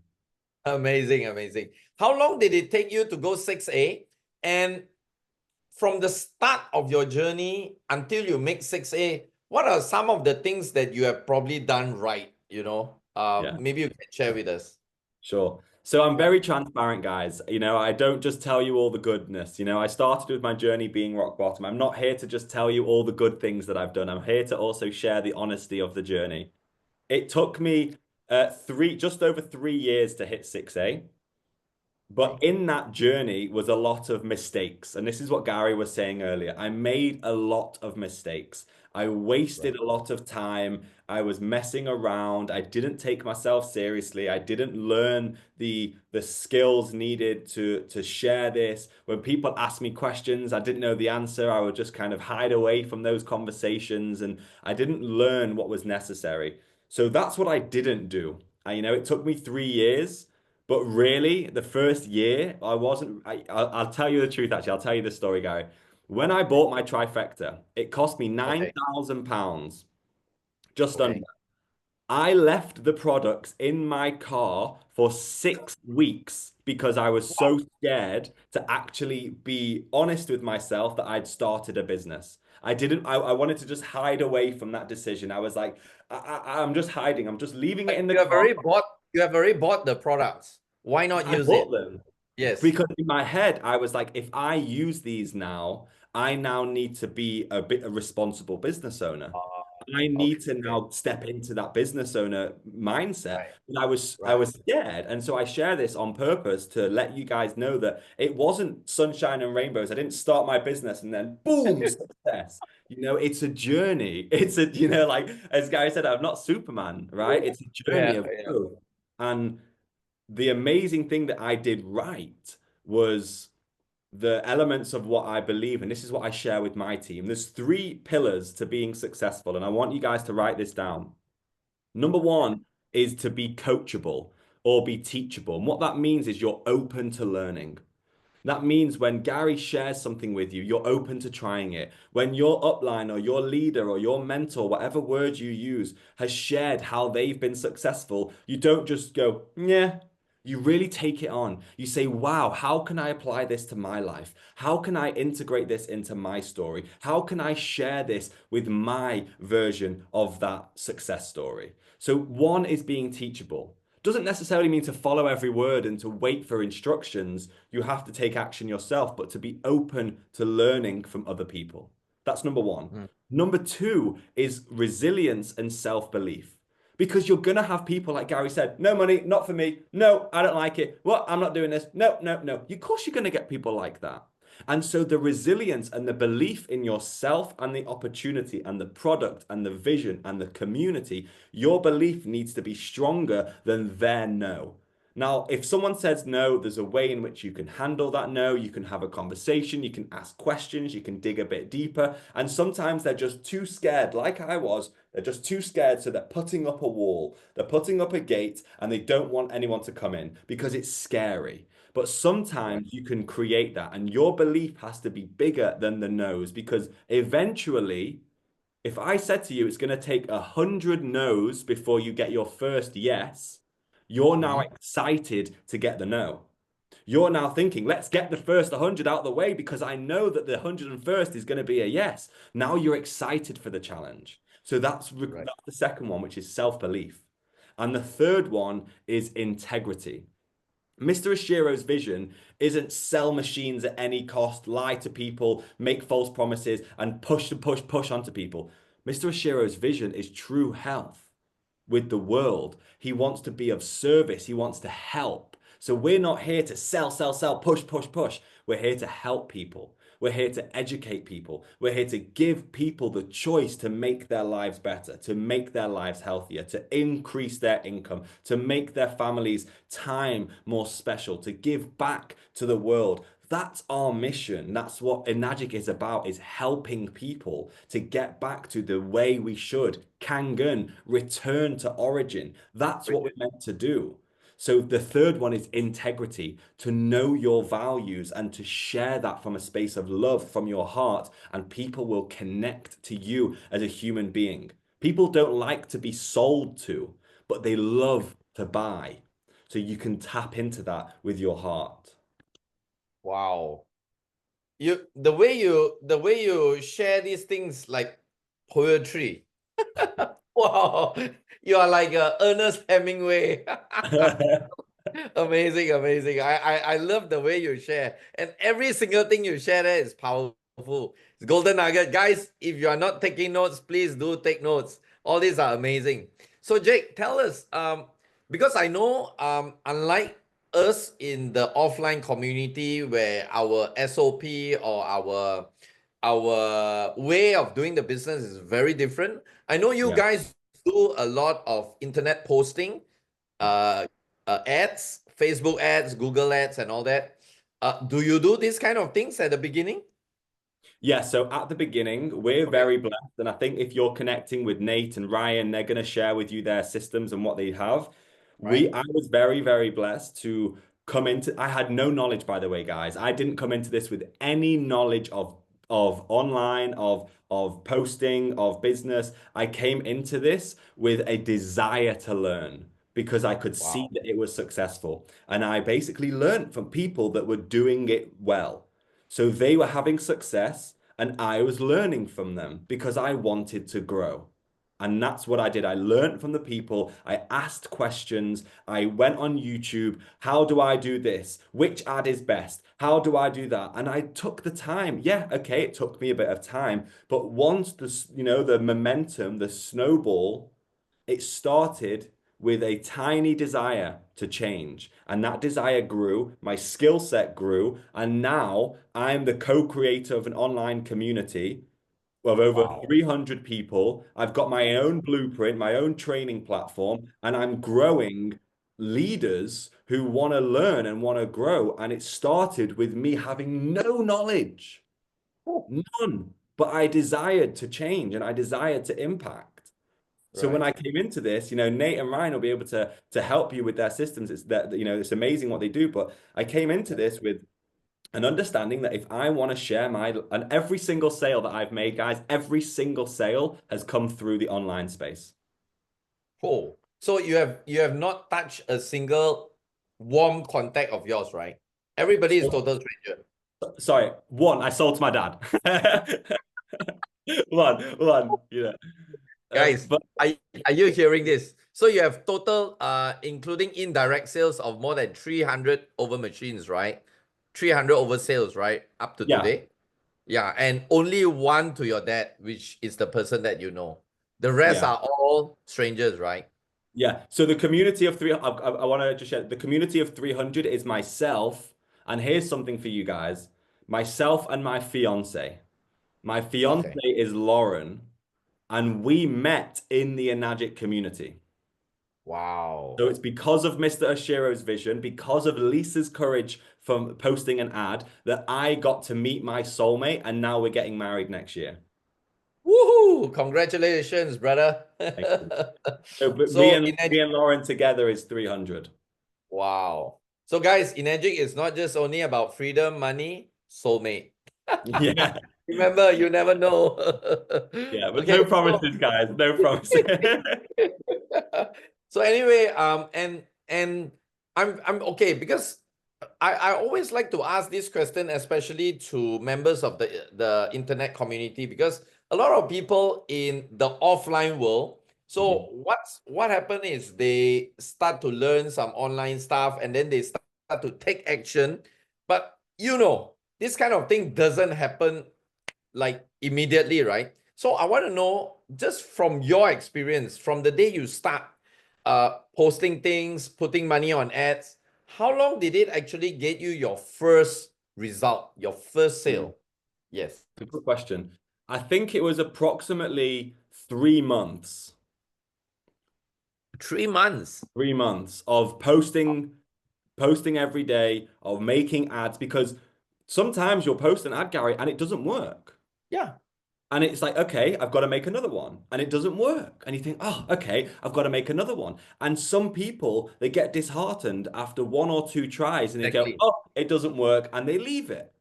A: Amazing, amazing. How long did it take you to go 6A? And from the start of your journey until you make 6A, what are some of the things that you have probably done right?
B: Yeah.
A: Maybe you can share with us.
B: Sure. So I'm
A: Yeah.
B: very transparent, guys. I don't just tell you all the goodness. I started with my journey being rock bottom. I'm not here to just tell you all the good things that I've done. I'm here to also share the honesty of the journey. It took me just over 3 years to hit 6A. But
A: Okay.
B: in that journey was a lot of mistakes. And this is what Gary was saying earlier. I made a lot of mistakes. I
A: Right.
B: wasted a lot of time. I was messing around. I didn't take myself seriously. I didn't learn the skills needed to share this. When people asked me questions, I didn't know the answer. I would just kind of hide away from those conversations, and I didn't learn what was necessary. So that's what I didn't do. It took me 3 years. But really, the first year, I wasn't. I'll tell you the truth, actually. I'll tell you the story, Gary. When I bought my trifecta, it cost me
A: Okay.
B: £9,000, just under.
A: Okay.
B: I left the products in my car for 6 weeks because I was so scared to actually be honest with myself that I'd started a business. I didn't, I wanted to just hide away from that decision. I was like, I'm just hiding. I'm just leaving it
A: Like
B: in the car.
A: you have already bought the products. Why not
B: I
A: use it?
B: bought them.
A: Yes.
B: Because in my head, I was like, if I use these now, I now need to be a responsible business owner.
A: Uh,
B: I need
A: okay.
B: to now step into that business owner mindset.
A: Right.
B: And I
A: Right.
B: was scared. And so I share this on purpose to let you guys know that it wasn't sunshine and rainbows. I didn't start my business and then boom, success. It's a journey. It's a, like as Gary said, I'm not Superman, right? It's a journey
A: Yeah.
B: of
A: Yeah.
B: growth. And the amazing thing that I did right was the elements of what I believe, and this is what I share with my team. There's three pillars to being successful, and I want you guys to write this down. Number one is to be coachable or be teachable. And what that means is you're open to learning. That means when Gary shares something with you, you're open to trying it. When your upline or your leader or your mentor, whatever word you use, has shared how they've been successful, you don't just go, yeah. You really take it on. You say, wow, how can I apply this to my life? How can I integrate this into my story? How can I share this with my version of that success story? So, one is being teachable. Doesn't necessarily mean to follow every word and to wait for instructions. You have to take action yourself, but to be open to learning from other people. That's number one.
A: Mm.
B: Number two is resilience and self-belief. Because you're going to have people, like Gary said, no money, not for me. No, I don't like it. What? I'm not doing this. No, no, no. Of course, you're going to get people like that. And so the resilience and the belief in yourself and the opportunity and the product and the vision and the community, your belief needs to be stronger than their no. Now, if someone says no, there's a way in which you can handle that no. You can have a conversation, you can ask questions, you can dig a bit deeper. And sometimes they're just too scared, like I was. They're just too scared. So they're putting up a wall, they're putting up a gate, and they don't want anyone to come in because it's scary. But
A: Right.
B: sometimes you can create that, and your belief has to be bigger than the no's because eventually, if I said to you it's going to take 100 no's before you get your first yes, you're now
A: Mhm.
B: excited to get the no. You're now thinking, let's get the first 100 out of the way because I know that the 101st is going to be a yes. Now you're excited for the challenge. So
A: Right.
B: that's the second one, which is self-belief. And the third one is integrity. Mr. Ashiro's vision isn't sell machines at any cost, lie to people, make false promises, and push onto people. Mr. Ashiro's vision is true health with the world. He wants to be of service. He wants to help. So we're not here to sell, sell, sell, push, push, push. We're here to help people. We're here to educate people. We're here to give people the choice to make their lives better, to make their lives healthier, to increase their income, to make their families' time more special, to give back to the world. That's our mission. That's what Enagic is about, is helping people to get back to the way we should. Kangen, return to origin. That's what we're meant to do. So the third one is integrity, to know your values and to share that from a space of love from your heart, and people will connect to you as a human being. People don't like to be sold to, but they love to buy. So you can tap into that with your heart.
A: Wow. The way you share these things like poetry. Wow. You are like Ernest Hemingway. Amazing, amazing. I love the way you share. And every single thing you share there is powerful. It's golden nugget. Guys, if you are not taking notes, please do take notes. All these are amazing. So Jake, tell us, because I know unlike us in the offline community where our SOP or our way of doing the business is very different. I know you
B: Yeah.
A: guys do a lot of internet posting, uh, ads, Facebook ads, Google ads, and all that. Do you do these kind of things at the beginning?
B: Yeah, so at the beginning, we're
A: Okay,
B: very blessed. And I think if you're connecting with Nate and Ryan, they're going to share with you their systems and what they have.
A: right.
B: I was very, very blessed to come into, I had no knowledge, by the way, guys. I didn't come into this with any knowledge of of online, of posting, of business. I came into this with a desire to learn because I could see
A: Wow.
B: that it was successful. And I basically learned from people that were doing it well. So they were having success, and I was learning from them because I wanted to grow. And that's what I did. I learned from the people. I asked questions. I went on YouTube. How do I do this? Which ad is best? How do I do that? And I took the time. Yeah, okay, it took me a bit of time, but once the momentum, the snowball, it started with a tiny desire to change. And that desire grew, my skill set grew, and now I'm the co-creator of an online community of over
A: Wow.
B: 300 people. I've got my own blueprint, my own training platform, and I'm growing leaders who want to learn and want to grow. And it started with me having no knowledge,
A: Oh,
B: none, but I desired to change and I desired to impact. So when
A: right.
B: I came into this, Nate and Ryan will be able to help you with their systems. It's that, it's amazing what they do. But I came into this with an understanding that if I want to share and every single sale that I've made, guys, every single sale has come through the online space.
A: Oh, so you have not touched a single warm contact of yours, right? Everybody is
B: So,
A: total stranger.
B: sorry, one, I sold to my dad. One.
A: Guys,
B: But
A: are you hearing this? So you have total, including indirect sales of more than 300 over machines, right? 300 over sales, right? Up to
B: yeah,
A: today. Yeah, and only one to your dad, which is the person that you know. The rest
B: yeah,
A: are all strangers, right?
B: yeah. So the community of three, I want to just share the community of 300 is myself. And here's something for you guys, myself and my fiance. My fiance
A: Okay.
B: is Lauren, and we met in the Enagic community.
A: Wow.
B: So it's because of Mr. Oshiro's vision, because of Lisa's courage from posting an ad, that I got to meet my soulmate, and now we're getting married next year.
A: Woohoo! Congratulations, brother.
B: Thank you. So, but me
A: So
B: and
A: in
B: me and Lauren together is 300.
A: wow. So guys, in Magic, it's not just only about freedom, money, soulmate.
B: Yeah,
A: Remember, you never know.
B: yeah, but
A: Okay,
B: no
A: so
B: promises, guys. No promises.
A: so anyway, and I'm okay because I always like to ask this question, especially to members of the internet community, because a lot of people in the offline world.
B: Mhm.
A: So what happened is they start to learn some online stuff and then they start to take action. But this kind of thing doesn't happen like immediately, right? So I want to know just from your experience, from the day you start posting things, putting money on ads, how long did it actually get you your first result, your first
B: Mm.
A: sale? Yes.
B: Good question. I think it was approximately 3 months.
A: 3 months.
B: 3 months of posting every day, of making ads, because sometimes you'll post an ad, Gary, and it doesn't work.
A: Yeah,
B: And it's like, okay, I've got to make another one. And it doesn't work. And you think, oh, okay, I've got to make another one. And some people, they get disheartened after one or two tries and they go,
A: exactly.
B: oh, it doesn't work. And they leave it.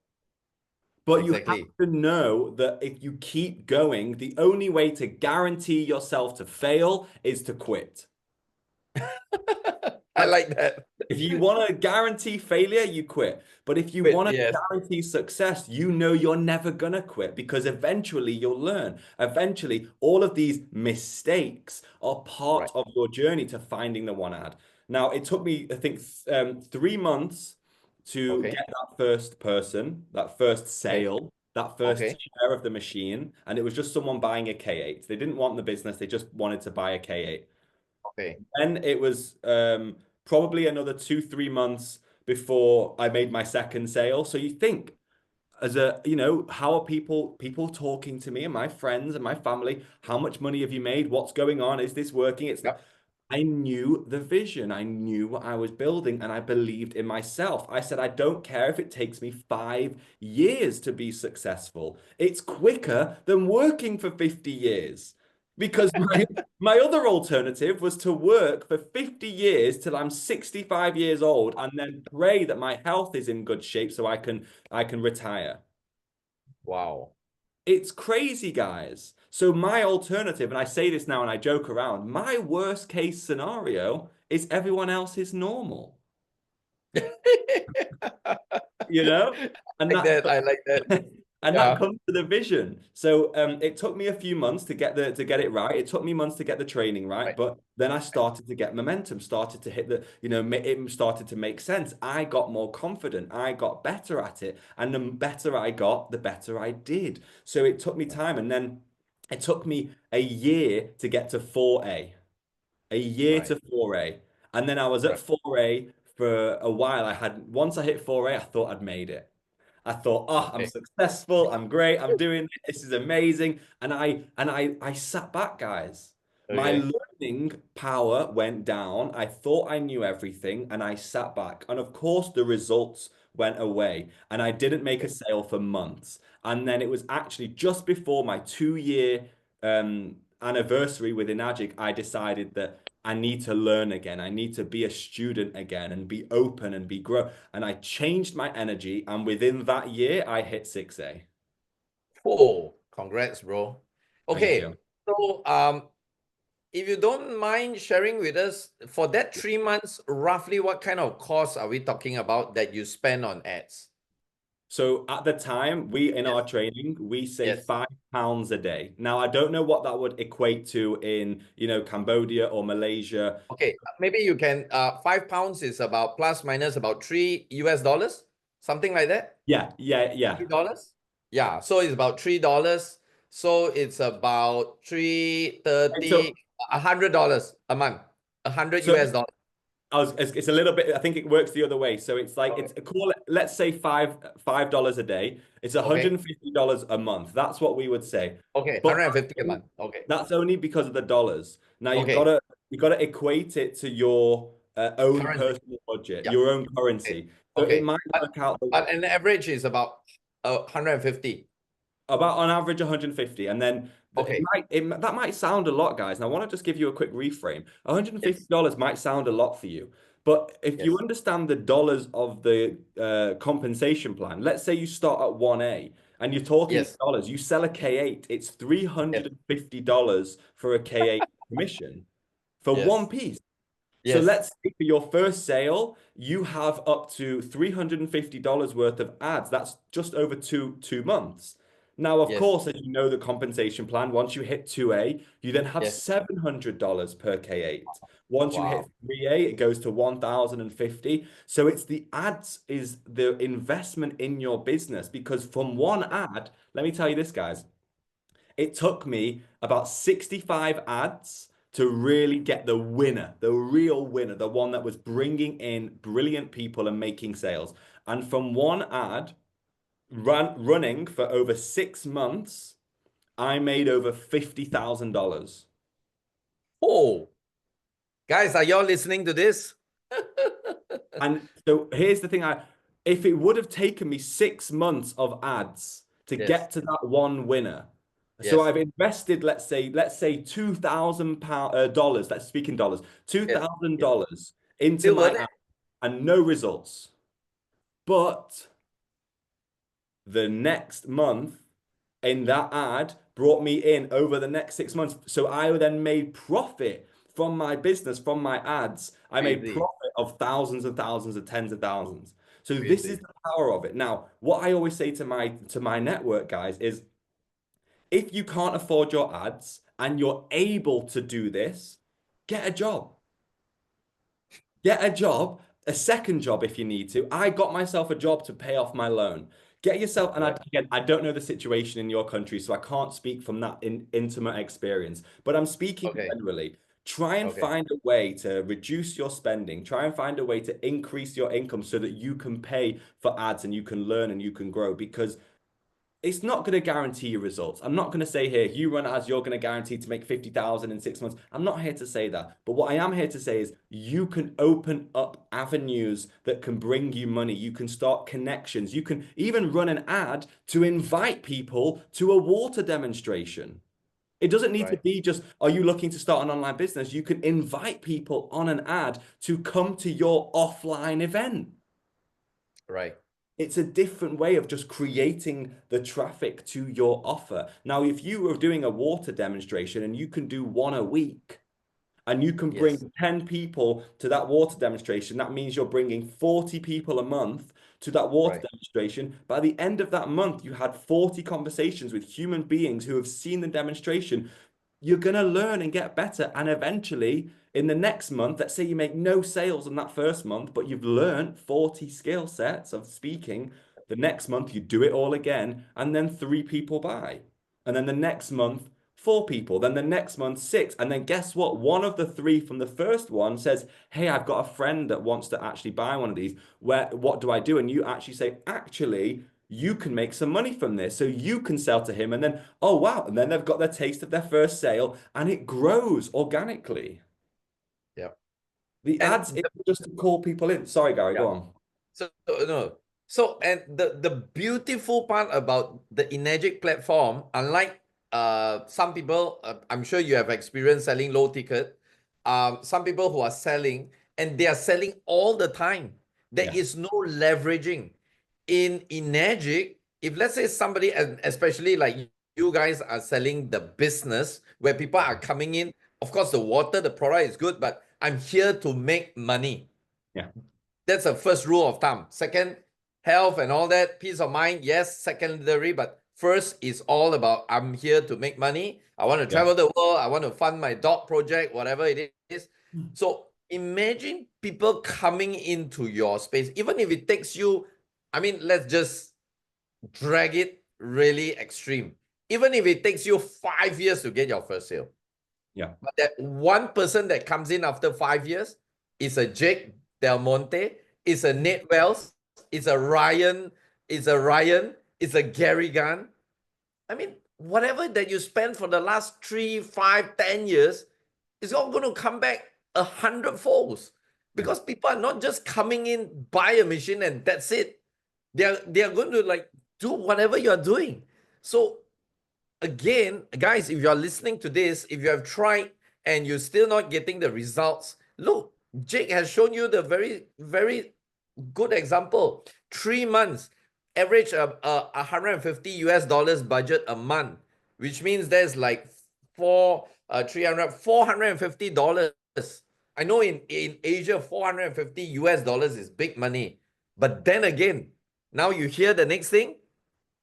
B: But you have
A: Exactly.
B: to know that if you keep going, the only way to guarantee yourself to fail is to quit.
A: I
B: That's
A: like that.
B: If you want to guarantee failure, you quit. But if you
A: Wait,
B: want to
A: yes,
B: guarantee success, you know you're never going to quit because eventually you'll learn. Eventually, all of these mistakes are part
A: right.
B: of your journey to finding the one ad. Now, it took me, I think, 3 months to
A: Okay.
B: get that first person, that first
A: Okay.
B: sale, that first
A: Okay.
B: share of the machine. And it was just someone buying a K8. They didn't want the business, they just wanted to buy a K8.
A: Okay.
B: Then it was probably another 2, 3 months before I made my second sale. So you think, how are people talking to me and my friends and my family? How much money have you made? What's going on? Is this working?
A: Yep.
B: I knew the vision. I knew what I was building and I believed in myself. I said, I don't care if it takes me 5 years to be successful. It's quicker than working for 50 years. Because my other alternative was to work for 50 years till I'm 65 years old and then pray that my health is in good shape so I can retire.
A: Wow.
B: It's crazy, guys. So my alternative, and I say this now and I joke around, my worst case scenario is everyone else is normal, you know? And
A: Like
B: that
A: that. I like that.
B: and that
A: Yeah.
B: comes to the vision. So it took me a few months to get it right. It took me months to get the training right,
A: Right.
B: but then I started to get momentum, started to hit the, it started to make sense. I got more confident. I got better at it. And the better I got, the better I did. So it took me time. And then it took me a year to get to 4A, a year
A: Right.
B: to 4A. And then I was at
A: Right.
B: 4A for a while. Once I hit 4A, I thought I'd made it. I thought, oh, I'm
A: Okay.
B: successful. I'm great. I'm doing it. This is amazing. And I sat back, guys. My
A: Okay.
B: learning power went down. I thought I knew everything, and I sat back. And of course, the results went away, and I didn't make a sale for months. And then it was actually just before my 2 year anniversary with Inagic, I decided that I need to learn again. I need to be a student again and be open and be grow. And I changed my energy, and within that year, I hit 6A.
A: Oh, congrats, bro.
B: Thank
A: Okay.
B: you.
A: So, if you don't mind sharing with us, for that 3 months, roughly what kind of costs are we talking about that you spend on ads?
B: So at the time, we in
A: Yes.
B: our training, we say
A: Yes.
B: £5 a day. Now, I don't know what that would equate to in, Cambodia or Malaysia.
A: Okay. Maybe you can, £5 is about plus minus about $3, something like that.
B: Yeah, yeah, yeah.
A: $3? Yeah. So it's about $3. So it's about three
B: And
A: thirty, $100 a month, 100
B: so
A: US dollars.
B: it's a little bit, I think it works the other way. So it's like
A: Okay.
B: it's call it, let's say $5 a day. It's
A: Okay.
B: $150 a month. That's what we would say.
A: Okay.
B: But
A: 150 a month. Okay.
B: that's only because of the dollars. Now
A: Okay.
B: you gotta equate it to your own
A: Currency.
B: personal budget,
A: Yeah.
B: your own
A: Okay.
B: currency. So it
A: Okay.
B: might
A: But
B: work out
A: but an average is about 150.
B: about on average 150, and then
A: Okay.
B: that might sound a lot, guys, and I want to just give you a quick reframe.
A: Yes.
B: $150 might sound a lot for you, but if you
A: Yes.
B: understand the dollars of the compensation plan, let's say you start at 1A and you're talking in
A: Yes.
B: dollars, you sell a K8, it's
A: Yes.
B: $350 for a K8 commission for one
A: Yes.
B: piece. So
A: Yes.
B: let's say for your first sale, you have up to $350 worth of ads. That's just over two months. Now, of
A: Yes.
B: course, as you know, the compensation plan, once you hit 2A, you then have
A: Yes.
B: $700 per K8. Once you hit
A: Wow.
B: 3A, it goes to 1,050. So it's the ads is the investment in your business because from one ad, let me tell you this, guys. It took me about 65 ads to really get the winner, the real winner, the one that was bringing in brilliant people and making sales. And from one ad running for over 6 months, I made over $50,000.
A: Oh, guys, are y'all listening to this?
B: And so here's the thing, if it would have taken me 6 months of ads to
A: Yes.
B: get to that one winner, so
A: Yes.
B: I've invested, let's say £2,000 dollars, let's speak in dollars,
A: Yes. Yes.
B: $2,000 into
A: Still
B: my
A: worth it?
B: ad and no results. But the next month in that ad brought me in over the next 6 months. So I then made profit from my business, from my ads. I made
A: Crazy.
B: profit of thousands and thousands of tens of thousands. So this is
A: Crazy.
B: the power of it. Now, what I always say to my network guys is if you can't afford your ads and you're able to do this, get a job. Get a job, a second job if you need to. I got myself a job to pay off my loan. Get yourself, and
A: Correct.
B: again, I don't know the situation in your country, so I can't speak from that intimate experience, but I'm speaking
A: Okay.
B: generally. Try and
A: Okay.
B: find a way to reduce your spending. Try and find a way to increase your income so that you can pay for ads and you can learn and you can grow because it's not going to guarantee you results. I'm not going to say here, you run ads, you're going to guarantee to make 50,000 in 6 months. I'm not here to say that. But what I am here to say is you can open up avenues that can bring you money. You can start connections. You can even run an ad to invite people to a water demonstration. It doesn't need to
A: Right.
B: be just, are you looking to start an online business? You can invite people on an ad to come to your offline event.
A: Right.
B: it's a different way of just creating the traffic to your offer. Now, if you were doing a water demonstration and you can do one a week, and you can
A: Yes,
B: bring 10 people to that water demonstration, that means you're bringing 40 people a month to that water
A: right.
B: demonstration. By the end of that month, you had 40 conversations with human beings who have seen the demonstration. You're going to learn and get better. And eventually, in the next month, let's say you make no sales in that first month, but you've learned 40 skill sets of speaking. The next month, you do it all again, and then 3 people buy. And then the next month, 4 people. Then the next month, 6. And then guess what? One of the 3 from the first one says, hey, I've got a friend that wants to actually buy one of these. What do I do? And you actually say, actually, you can make some money from this. So you can sell to him. And then, oh, wow. And then they've got their taste of their first sale and it grows organically.
A: Yeah.
B: The
A: And
B: ads isn't just to call people in. Sorry, Gary,
A: yeah.
B: go on.
A: So no. So and the beautiful part about the Enagic platform, unlike some people, I'm sure you have experienced selling low ticket. Some people who are selling and they are selling all the time. There
B: Yeah.
A: is no leveraging. In Enagic, if let's say somebody, and especially like you guys are selling the business where people are coming in, of course the water, the product is good, but I'm here to make money.
B: Yeah.
A: That's the first rule of thumb. Second, health and all that, peace of mind, yes, secondary, but first is all about I'm here to make money. I want to
B: Yeah.
A: travel the world. I want to fund my dog project, whatever it is. So imagine people coming into your space, even if it takes you, I mean, let's just drag it really extreme. Even if it takes you 5 years to get your first sale.
B: Yeah.
A: But that one person that comes in after 5 years is a Jake Del Monte, is a Nate Wells, is a Ryan, is a Gary Gan. I mean, whatever that you spend for the last 3, 5, 10 years is all going to come back 100 folds
B: Yeah.
A: because people are not just coming in, buy a machine and that's it. They are going to like do whatever you are doing. So again, guys, if you are listening to this, if you have tried and you're still not getting the results, look, Jake has shown you the very, very good example. 3 months, average 150 US dollars budget a month, which means there's like 450 dollars. I know in Asia, 450 US dollars is big money. But then again, now you hear the next thing,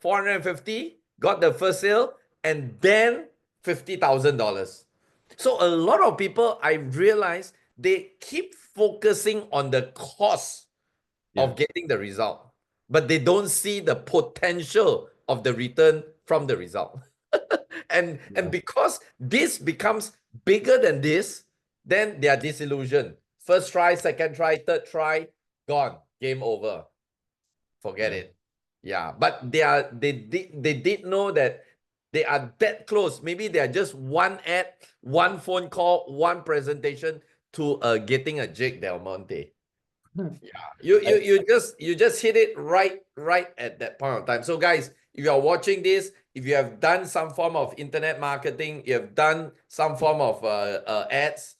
A: 450, got the first sale, and then $50,000. So a lot of people, I realize, they keep focusing on the cost
B: Yeah.
A: of getting the result, but they don't see the potential of the return from the result. And
B: Yeah.
A: because this becomes bigger than this, then they are disillusioned. First try, second try, third try, gone, game over. Forget
B: Yeah.
A: it. Yeah, but they did know that they are that close. Maybe they are just one ad, one phone call, one presentation to getting a Jake Del Monte. Yeah, you just hit it right at that point of time. So guys, if you are watching this, if you have done some form of internet marketing, you have done some form of ads,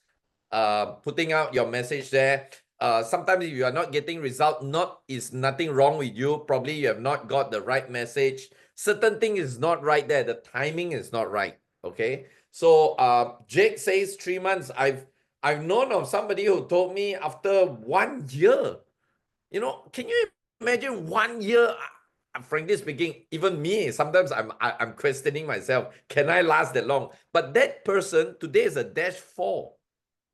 A: putting out your message there. Sometimes if you are not getting result, not is nothing wrong with you. Probably you have not got the right message. Certain thing is not right there. The timing is not right. Okay. So Jake says 3 months. I've known of somebody who told me after 1 year. Can you imagine 1 year? Frankly speaking, even me, sometimes I'm questioning myself. Can I last that long? But that person today is a dash four.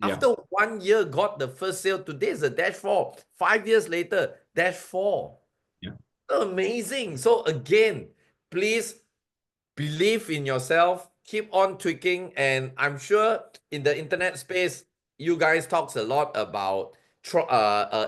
B: Yeah.
A: After 1 year, got the first sale. Today is a dash four. 5 years later, dash four.
B: Yeah.
A: Amazing. So again, please believe in yourself, keep on tweaking, and I'm sure in the internet space, you guys talks a lot about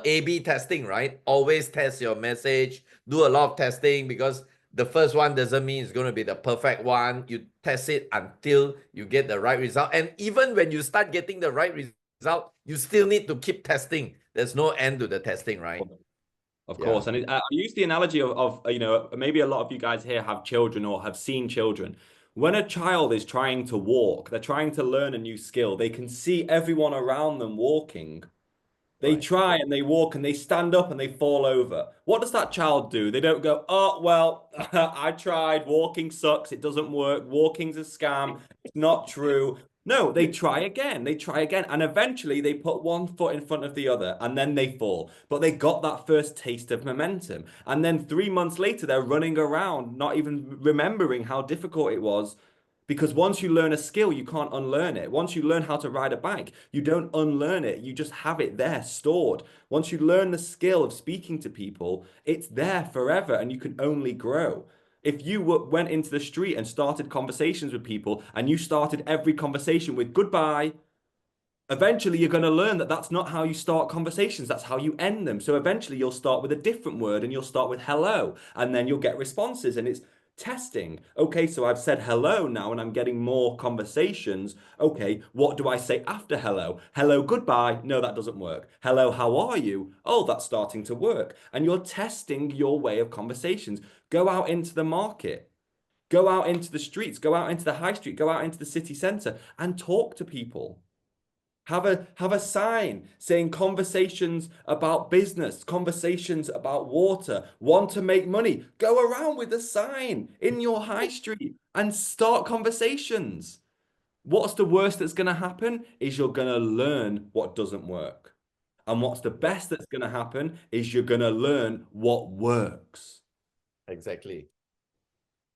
A: A/B testing, right? Always test your message, do a lot of testing because the first one doesn't mean it's going to be the perfect one. You test it until you get the right result, and even when you start getting the right result, you still need to keep testing. There's no end to the testing, right?
B: Of
A: Yeah.
B: course. And I use the analogy of, maybe a lot of you guys here have children or have seen children. When a child is trying to walk, they're trying to learn a new skill, they can see everyone around them walking. They
A: Right.
B: try and they walk and they stand up and they fall over. What does that child do? They don't go, oh, well, I tried. Walking sucks. It doesn't work. Walking's a scam. It's not true. No, they try again. They try again. And eventually they put one foot in front of the other and then they fall. But they got that first taste of momentum. And then 3 months later, they're running around, not even remembering how difficult it was. Because once you learn a skill, you can't unlearn it. Once you learn how to ride a bike, you don't unlearn it. You just have it there stored. Once you learn the skill of speaking to people, it's there forever and you can only grow. If you went into the street and started conversations with people and you started every conversation with goodbye, eventually you're going to learn that that's not how you start conversations, that's how you end them. So eventually you'll start with a different word and you'll start with hello and then you'll get responses and it's testing. Okay, so I've said hello now and I'm getting more conversations. Okay, what do I say after hello? Hello, goodbye. No, that doesn't work. Hello, how are you? Oh, that's starting to work. And you're testing your way of conversations. Go out into the market. Go out into the streets, go out into the high street, go out into the city centre and talk to people. Have a sign saying conversations about business, conversations about water, want to make money. Go around with a sign in your high street and start conversations. What's the worst that's going to happen is you're going to learn what doesn't work. And what's the
A: Yeah,
B: best that's going to happen is you're going to learn what works.
A: exactly.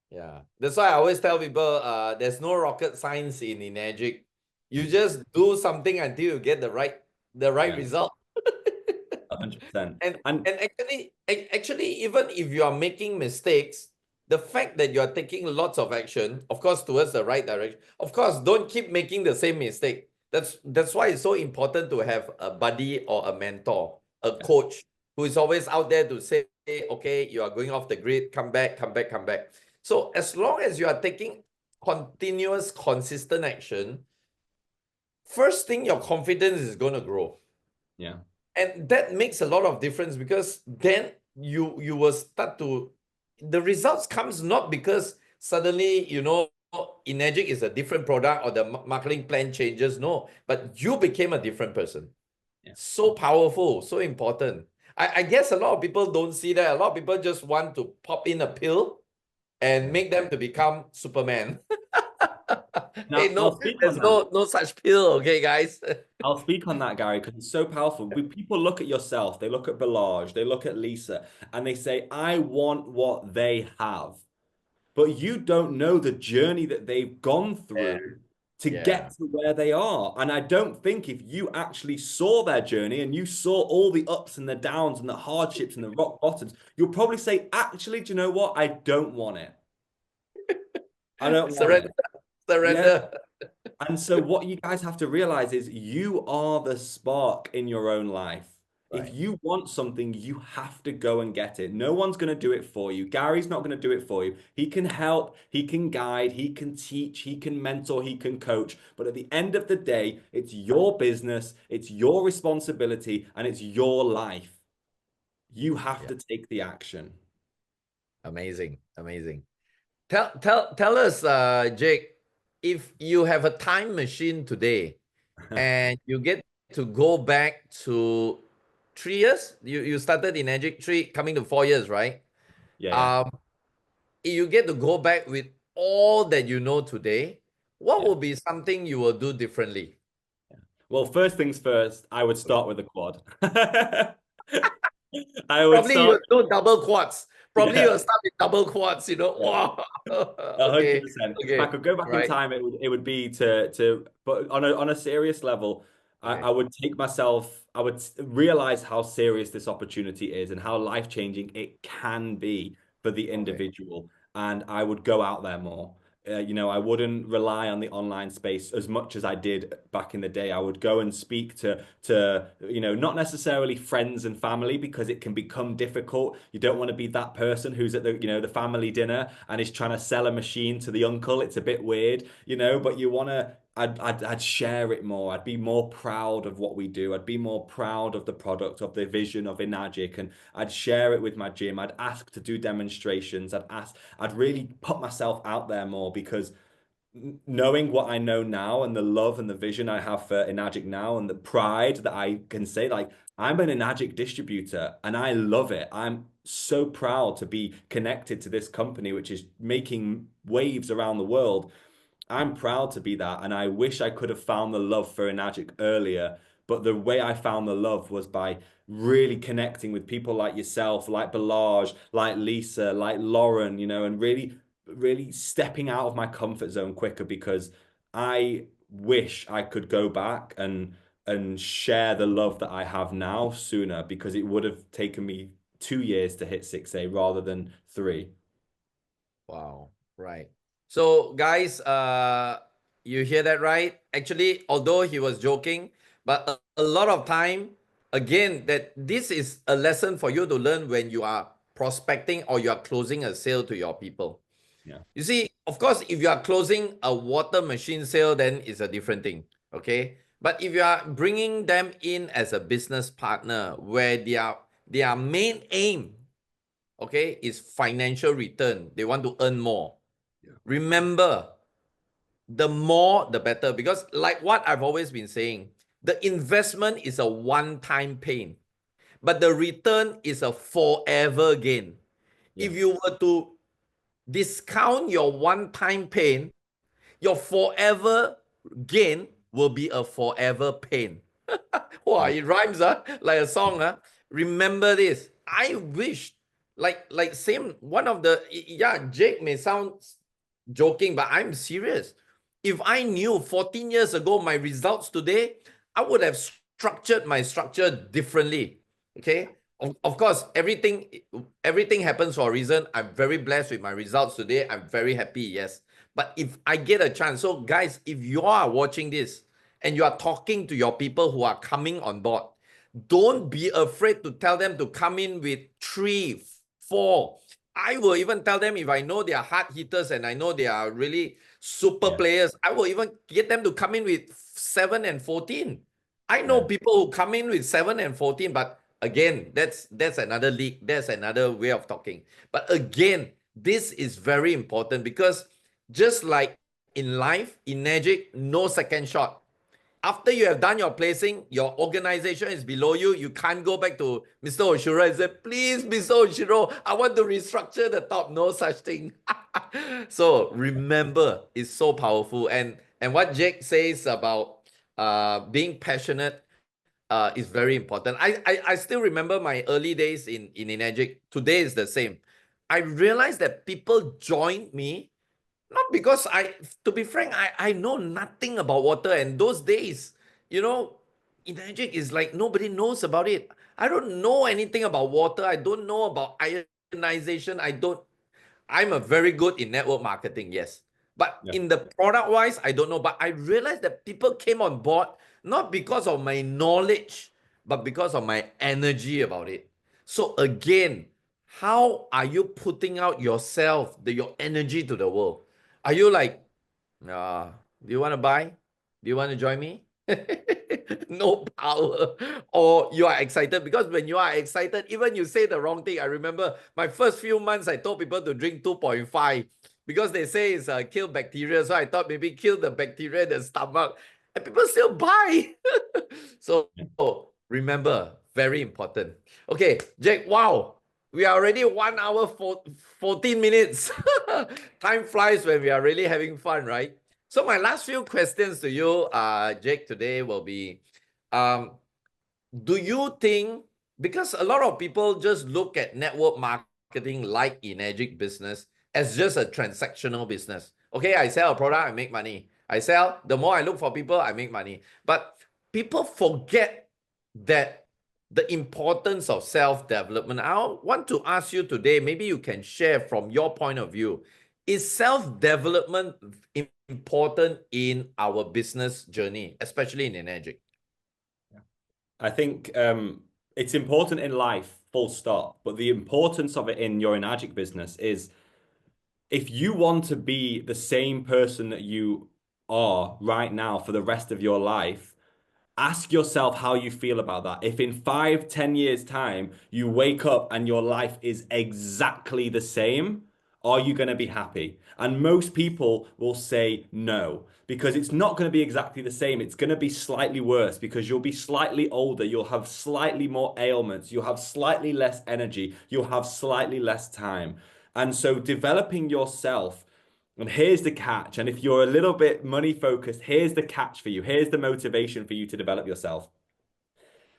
A: Yeah. That's why I always tell people there's no rocket science in Enagic. You just do something until you get the right
B: Yeah,
A: result.
B: 100%.
A: And
B: And
A: and actually, even if you are making mistakes, the fact that you are taking lots of action, of course, towards the right direction, of course, don't keep making the same mistake. That's why it's so important to have a buddy or a mentor, a
B: yeah,
A: coach who is always out there to say, okay, you are going off the grid, come back, come back, come back. So as long as you are taking continuous, consistent action, first thing, your confidence is going to grow.
B: yeah,
A: And that makes a lot of difference because then you will start to, the results comes not because suddenly, Enagic is a different product or the marketing plan changes. No, but you became a different person.
B: yeah.
A: So powerful, so important. I guess a lot of people don't see that. A lot of people just want to pop in a pill and
B: Yeah.
A: make them to become Superman. Hey,
B: Now, I'll
A: no,
B: speak
A: there's
B: on that.
A: no such pill, okay, guys?
B: I'll speak on that, Gary, because it's so powerful. When people look at yourself, they look at Balaj, they look at Lisa, and they say, I want what they have. But you don't know the journey that they've gone
A: Yeah,
B: through to
A: yeah.
B: get to where they are. And I don't think if you actually saw their journey and you saw all the ups and the downs and the hardships and the rock bottoms, you'll probably say, actually, do you know what? I don't want it. I don't want it.
A: Surrender,
B: Yeah.
A: surrender.
B: And so, what you guys have to realize is you are the spark in your own life. If
A: Right.
B: you want something, you have to go and get it. No one's going to do it for you. Gary's not going to do it for you. He can help, he can guide, he can teach, he can mentor, he can coach. But at the end of the day, it's your business, it's your responsibility, and it's your life. You have
A: Yeah.
B: to take the action.
A: Amazing. Amazing. Tell us, Jake, if you have a time machine today and you get to go back to 3 years, you started in Magic 3, coming to 4 years, right?
B: Yeah, yeah,
A: Um, you get to go back with all that you know today, what
B: yeah.
A: will be something you will do differently?
B: Well, first things first, I would start with a quad. I would
A: Probably
B: start,
A: you'll do double quads. Probably
B: yeah.
A: you'll start with double quads,
B: Yeah.
A: Wow.
B: A hundred
A: Okay.
B: percent. If I
A: Okay.
B: could go
A: All
B: back in
A: right.
B: time, it would be to but on a serious level, I
A: Okay.
B: would take myself, I would realize how serious this opportunity is and how life-changing it can be for the
A: Okay.
B: individual. And I would go out there more. I wouldn't rely on the online space as much as I did back in the day. I would go and speak to not necessarily friends and family because it can become difficult. You don't want to be that person who's at the family dinner and is trying to sell a machine to the uncle. It's a bit weird, but you want to. I'd share it more. I'd be more proud of what we do. I'd be more proud of the product, of the vision of Enagic, and I'd share it with my gym. I'd ask to do demonstrations. I'd really put myself out there more because knowing what I know now and the love and the vision I have for Enagic now and the pride that I can say, like, I'm an Enagic distributor and I love it. I'm so proud to be connected to this company, which is making waves around the world. I'm proud to be that, and I wish I could have found the love for Enagic earlier. But the way I found the love was by really connecting with people like yourself, like Balaj, like Lisa, like Lauren, and really stepping out of my comfort zone quicker because I wish I could go back and share the love that I have now sooner because it would have taken me 2 years to hit 6A rather than three.
A: Wow. Right. So guys, you hear that right? Actually, although he was joking, but a lot of time, again, that this is a lesson for you to learn when you are prospecting or you are closing a sale to your people.
B: Yeah.
A: You see, of course, if you are closing a water machine sale, then it's a different thing. Okay. But if you are bringing them in as a business partner where their main aim, okay, is financial return, they want to earn more.
B: Yeah.
A: Remember, the more, the better. Because, like what I've always been saying, the investment is a one time pain, but the return is a forever gain.
B: Yeah.
A: If you were to discount your one time pain, your forever gain will be a forever pain. Wow,
B: Yeah.
A: it rhymes, like a song, Remember this. I wish, like same one of the yeah, Jake may sound joking, but I'm serious. If I knew 14 years ago my results today, I would have structured my structure differently. Okay. Of course, everything happens for a reason. I'm very blessed with my results today. I'm very happy, yes. But if I get a chance, so guys, if you are watching this and you are talking to your people who are coming on board, don't be afraid to tell them to come in with 3, 4. I will even tell them if I know they are hard hitters and I know they are really super
B: Yeah.
A: players, I will even get them to come in with 7 and 14. I know
B: Yeah.
A: people who come in with 7 and 14, but again, that's another league. That's another way of talking. But again, this is very important because just like in life, in Magic, no second shot. After you have done your placing, your organization is below you. You can't go back to Mr. Oshiro and say, please, Mr. Oshiro, I want to restructure the top. No such thing. So remember, it's so powerful. And what Jake says about being passionate is very important. I still remember my early days in Enagic. Today is the same. I realized that people joined me not because to be frank, I know nothing about water. And those days, you know, Enagic is like nobody knows about it. I don't know anything about water. I don't know about ionization. I'm a very good in network marketing, yes. But
B: Yeah.
A: in the product wise, I don't know. But I realized that people came on board not because of my knowledge, but because of my energy about it. So again, how are you putting out yourself, your energy to the world? Are you like, do you want to buy? Do you want to join me? No power. Or you are excited because when you are excited, even you say the wrong thing. I remember my first few months, I told people to drink 2.5 because they say it's kill bacteria. So I thought maybe kill the bacteria in the stomach. And people still buy. So remember, very important. Okay, Jake, wow. We are already 1 hour 14 minutes. Time flies when we are really having fun, right? So my last few questions to you, Jake, today will be, um, do you think, because a lot of people just look at network marketing like Enagic business as just a transactional business. Okay, I sell a product, I make money. I sell, the more I look for people, I make money. But people forget that the importance of self-development. I want to ask you today, maybe you can share from your point of view, is self-development important in our business journey, especially in Enagic?
B: I think it's important in life, full stop. But the importance of it in your Enagic business is if you want to be the same person that you are right now for the rest of your life, ask yourself how you feel about that. If in 5, 10 years' time you wake up and your life is exactly the same, Are you going to be happy? And most people will say no, because it's not going to be exactly the same. It's going to be slightly worse because you'll be slightly older. You'll have slightly more ailments. You'll have slightly less energy. You'll have slightly less time. And so developing yourself, and here's the catch. And if you're a little bit money focused, here's the catch for you. Here's the motivation for you to develop yourself.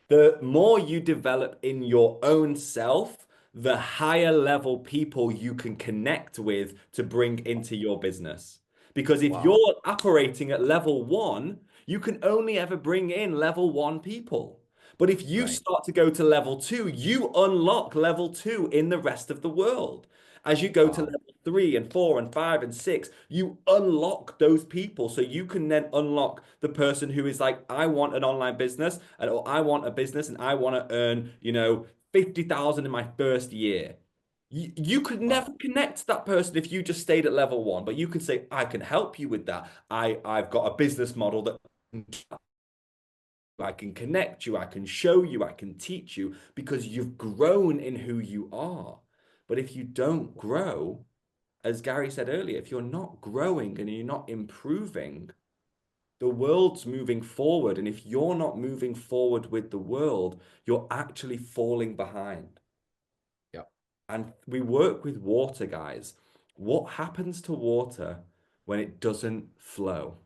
B: The more you develop in your own self, the higher level people you can connect with to bring into your business. Because if
A: Wow.
B: you're operating at level one, you can only ever bring in level one people. But if you
A: Right.
B: start to go to level two, you unlock level two in the rest of the world. As you go to
A: Wow.
B: level three and four and five and six, you unlock those people. So you can then unlock the person who is like, I want an online business, and or I want a business and I want to earn, 50,000 in my first year. You could never
A: Wow.
B: connect to that person if you just stayed at level one, but you could say, I can help you with that. I've got a business model that I can connect you, I can show you, I can teach you because you've grown in who you are. But if you don't grow, as Gary said earlier, if you're not growing and you're not improving, the world's moving forward. And if you're not moving forward with the world, you're actually falling behind.
A: Yeah.
B: And we work with water, guys. What happens to water when it doesn't flow?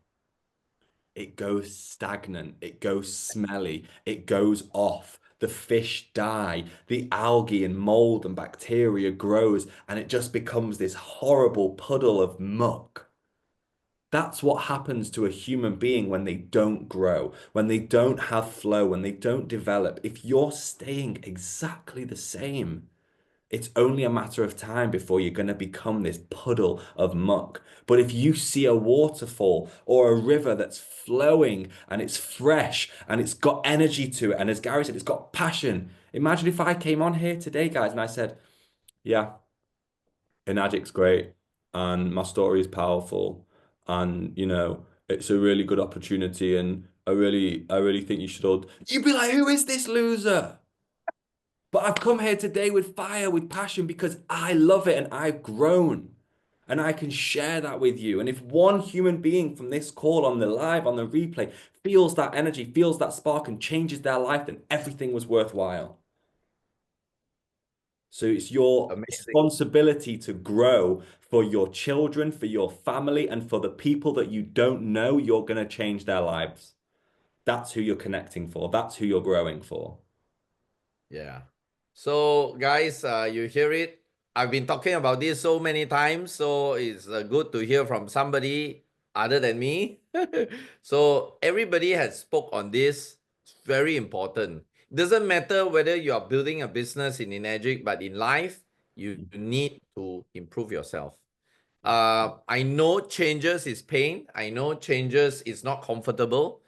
B: It goes stagnant, it goes smelly, it goes off. The fish die, the algae and mold and bacteria grows, and it just becomes this horrible puddle of muck. That's what happens to a human being when they don't grow, when they don't have flow, when they don't develop. If you're staying exactly the same, it's only a matter of time before you're going to become this puddle of muck. But if you see a waterfall or a river that's flowing and it's fresh and it's got energy to it, and as Gary said, it's got passion. Imagine if I came on here today, guys, and I said, yeah, Enagic's great and my story is powerful and it's a really good opportunity and I really think you should all you'd be like, who is this loser? But I've come here today with fire, with passion because I love it and I've grown and I can share that with you. And if one human being from this call on the live, on the replay, feels that energy, feels that spark and changes their life, then everything was worthwhile. So it's your
A: Amazing.
B: responsibility to grow for your children, for your family, and for the people that you don't know, you're going to change their lives. That's who you're connecting for. That's who you're growing for.
A: Yeah. So, guys, you hear it. I've been talking about this so many times, so it's good to hear from somebody other than me. So everybody has spoke on this. It's very important. Doesn't matter whether you are building a business in Enagic, but in life, you need to improve yourself. I know changes is pain. I know changes is not comfortable,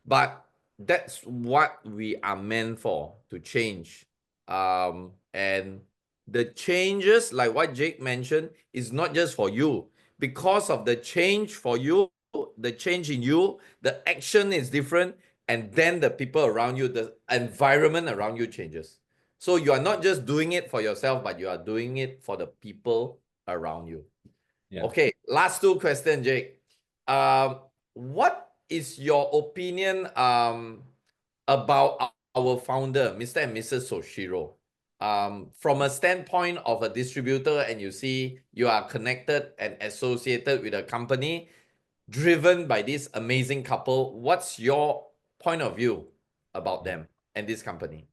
A: but that's what we are meant for, to change. And the changes, like what Jake mentioned, is not just for you. Because of the change for you, the change in you, the action is different, and then the people around you, the environment around you changes. So you are not just doing it for yourself, but you are doing it for the people around you.
B: Yeah.
A: Okay, last two questions, Jake. What is your opinion about our founder, Mr. and Mrs. Soshiro? From a standpoint of a distributor, and you see you are connected and associated with a company driven by this amazing couple, what's your point of view about them and this company?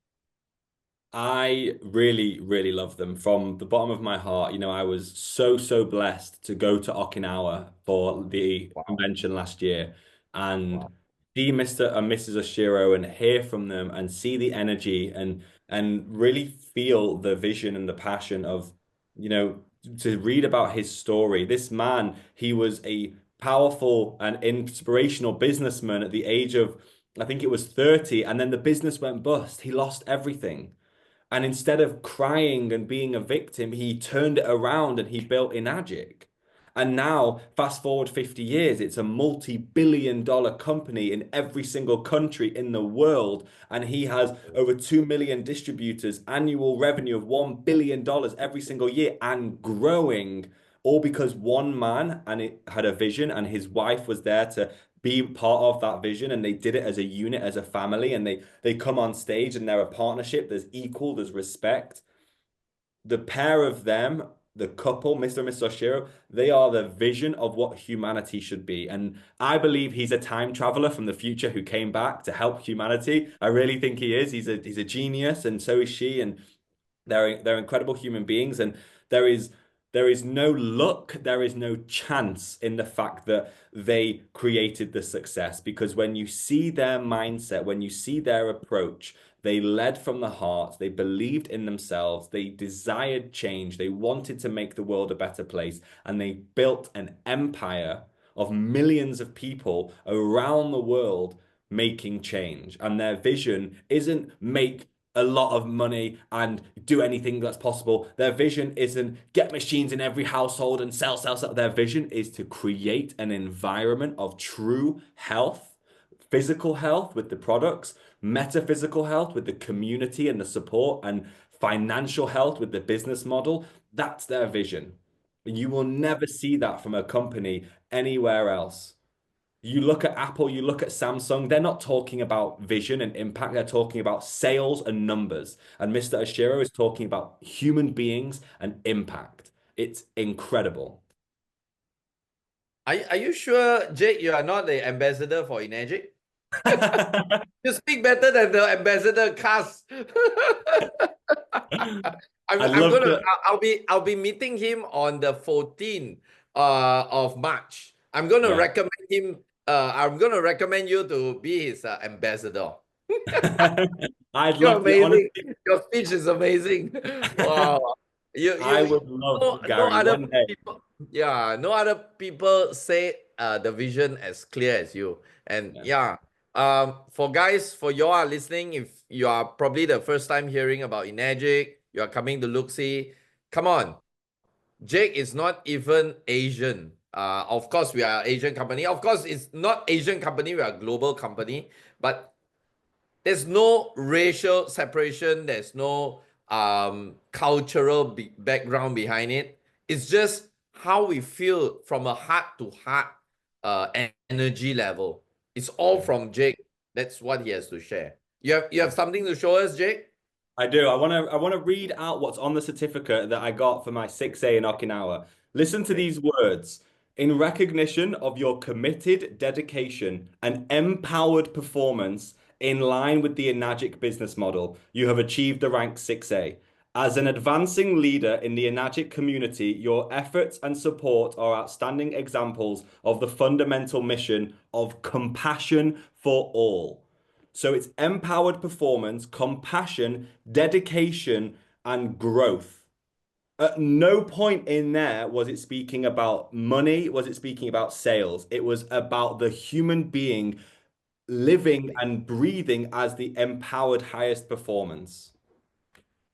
B: I really, really love them from the bottom of my heart. I was so, so blessed to go to Okinawa for the
A: Wow,
B: convention last year and
A: wow,
B: see Mr. and Mrs. Oshiro and hear from them and see the energy and really feel the vision and the passion of, to read about his story. This man, he was a powerful and inspirational businessman at the age of, I think it was 30, and then the business went bust. He lost everything. And instead of crying and being a victim, he turned it around and he built Enagic. And now, fast forward 50 years, it's a multi-billion-dollar company in every single country in the world. And he has over 2 million distributors, annual revenue of $1 billion every single year and growing. all because one man and it had a vision and his wife was there to be part of that vision, and they did it as a unit, as a family, and they come on stage and they're a partnership. There's equal, there's respect. The pair of them, the couple, Mr. and Mrs. Oshiro, they are the vision of what humanity should be. And I believe he's a time traveler from the future who came back to help humanity. I really think he is. He's a genius, and so is she. And they're incredible human beings, and there is there is no luck, there is no chance in the fact that they created the success, because when you see their mindset, when you see their approach, they led from the heart, they believed in themselves, they desired change, they wanted to make the world a better place, and they built an empire of millions of people around the world making change. And their vision isn't make a lot of money and do anything that's possible. Their vision isn't get machines in every household and sell, sell, sell. Their vision is to create an environment of true health, physical health with the products, metaphysical health with the community and the support, and financial health with the business model. That's their vision. You will never see that from a company anywhere else. You look at Apple, you look at Samsung, they're not talking about vision and impact, they're talking about sales and numbers. And Mr. Oshiro is talking about human beings and impact. It's incredible.
A: Are you sure, Jake, you are not the ambassador for Enagic? You speak better than the ambassador cast.
B: I'd
A: I'm
B: love
A: gonna
B: to.
A: I'll be meeting him on the 14th of March.
B: Yeah.
A: I'm gonna recommend you to be his ambassador.
B: I'd
A: You're
B: love to,
A: amazing.
B: honestly.
A: Your speech is amazing. Wow.
B: I
A: You
B: would love
A: no,
B: to,
A: no
B: Gary,
A: other
B: one day.
A: people, yeah, no other people say the vision as clear as you. And
B: Yeah.
A: yeah, for guys, for you all are listening, if you are probably the first time hearing about Enagic, you are coming to look see, come on. Jake is not even Asian. Of course, we are Asian company. Of course, it's not Asian company. We are a global company. But there's no racial separation. There's no cultural background behind it. It's just how we feel from a heart to heart energy level. It's all
B: Yeah.
A: from Jake. That's what he has to share. You have something to show us, Jake?
B: I do. I want to read out what's on the certificate that I got for my 6A in Okinawa. Listen to
A: Okay.
B: these words. In recognition of your committed dedication and empowered performance in line with the Enagic business model, you have achieved the rank 6A. As an advancing leader in the Enagic community, your efforts and support are outstanding examples of the fundamental mission of compassion for all. So it's empowered performance, compassion, dedication, and growth. At no point in there was it speaking about money, was it speaking about sales. It was about the human being living
A: Exactly.
B: and breathing as the empowered highest performance.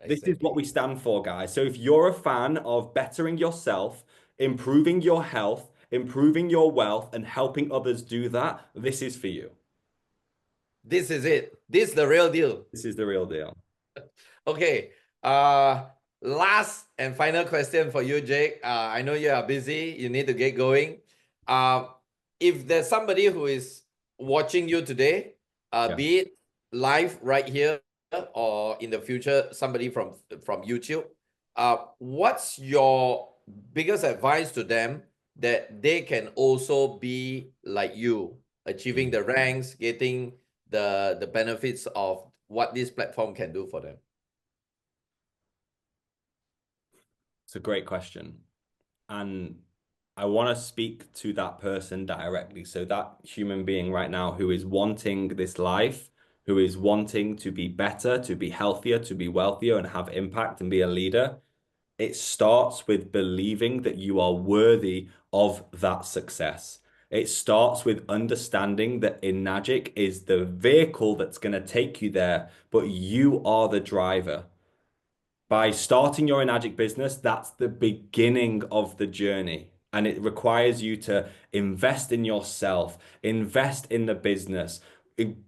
B: This is what
A: Exactly.
B: we stand for, guys. So if you're a fan of bettering yourself, improving your health, improving your wealth, and helping others do that, this is for you.
A: This is it. This is the real deal.
B: This is the real deal.
A: Okay. Last and final question for you, Jake. I know you are busy. You need to get going. Uh, if there's somebody who is watching you today,
B: Yeah.
A: be it live right here or in the future, somebody from YouTube, what's your biggest advice to them that they can also be like you, achieving
B: Mm.
A: the ranks, getting the benefits of what this platform can do for them?
B: It's a great question. And I want to speak to that person directly. So, that human being right now who is wanting this life, who is wanting to be better, to be healthier, to be wealthier, and have impact and be a leader, it starts with believing that you are worthy of that success. It starts with understanding that Enagic is the vehicle that's going to take you there, but you are the driver. By starting your Enagic business, that's the beginning of the journey. And it requires you to invest in yourself, invest in the business,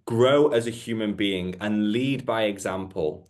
B: grow as a human being, and lead by example.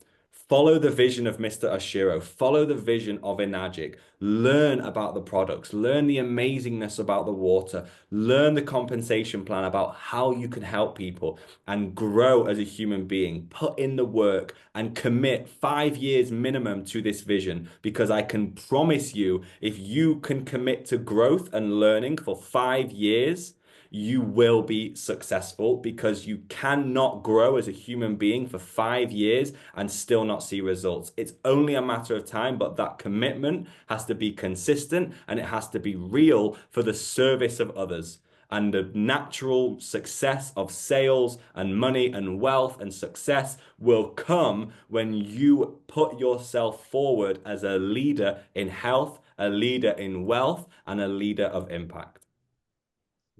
B: Follow the vision of Mr. Oshiro. Follow the vision of Enagic. Learn about the products. Learn the amazingness about the water. Learn the compensation plan about how you can help people and grow as a human being. Put in the work and commit 5 years minimum to this vision because I can promise you, if you can commit to growth and learning for 5 years, you will be successful because you cannot grow as a human being for 5 years and still not see results. It's only a matter of time, but that commitment has to be consistent and it has to be real for the service of others. And the natural success of sales and money and wealth and success will come when you put yourself forward as a leader in health, a leader in wealth, and a leader of impact.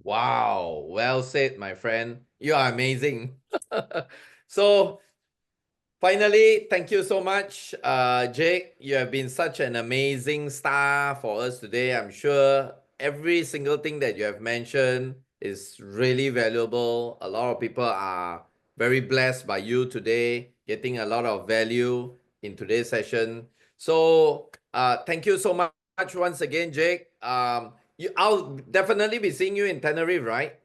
A: Wow, well said, my friend. You are amazing. So, finally, thank you so much, Jake. You have been such an amazing star for us today. I'm sure every single thing that you have mentioned is really valuable. A lot of people are very blessed by you today, getting a lot of value in today's session. So, thank you so much once again, Jake. I'll definitely be seeing you in Tenerife, right?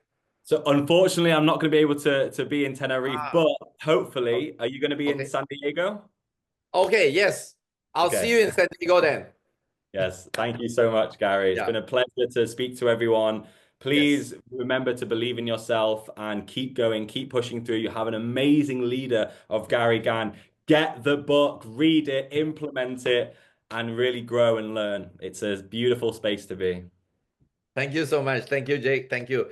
B: So unfortunately, I'm not going to be able to be in Tenerife,
A: Ah,
B: but hopefully, are you going to be in
A: okay.
B: San Diego?
A: Okay, yes. I'll see
B: Okay.
A: you in San Diego then.
B: Yes. Thank you so much, Gary. It's
A: Yeah.
B: been a pleasure to speak to everyone.
A: Yes.
B: Please remember to believe in yourself and keep going, keep pushing through. You have an amazing leader of Gary Gan. Get the book, read it, implement it, and really grow and learn. It's a beautiful space to be.
A: Thank you so much. Thank you, Jake. Thank you.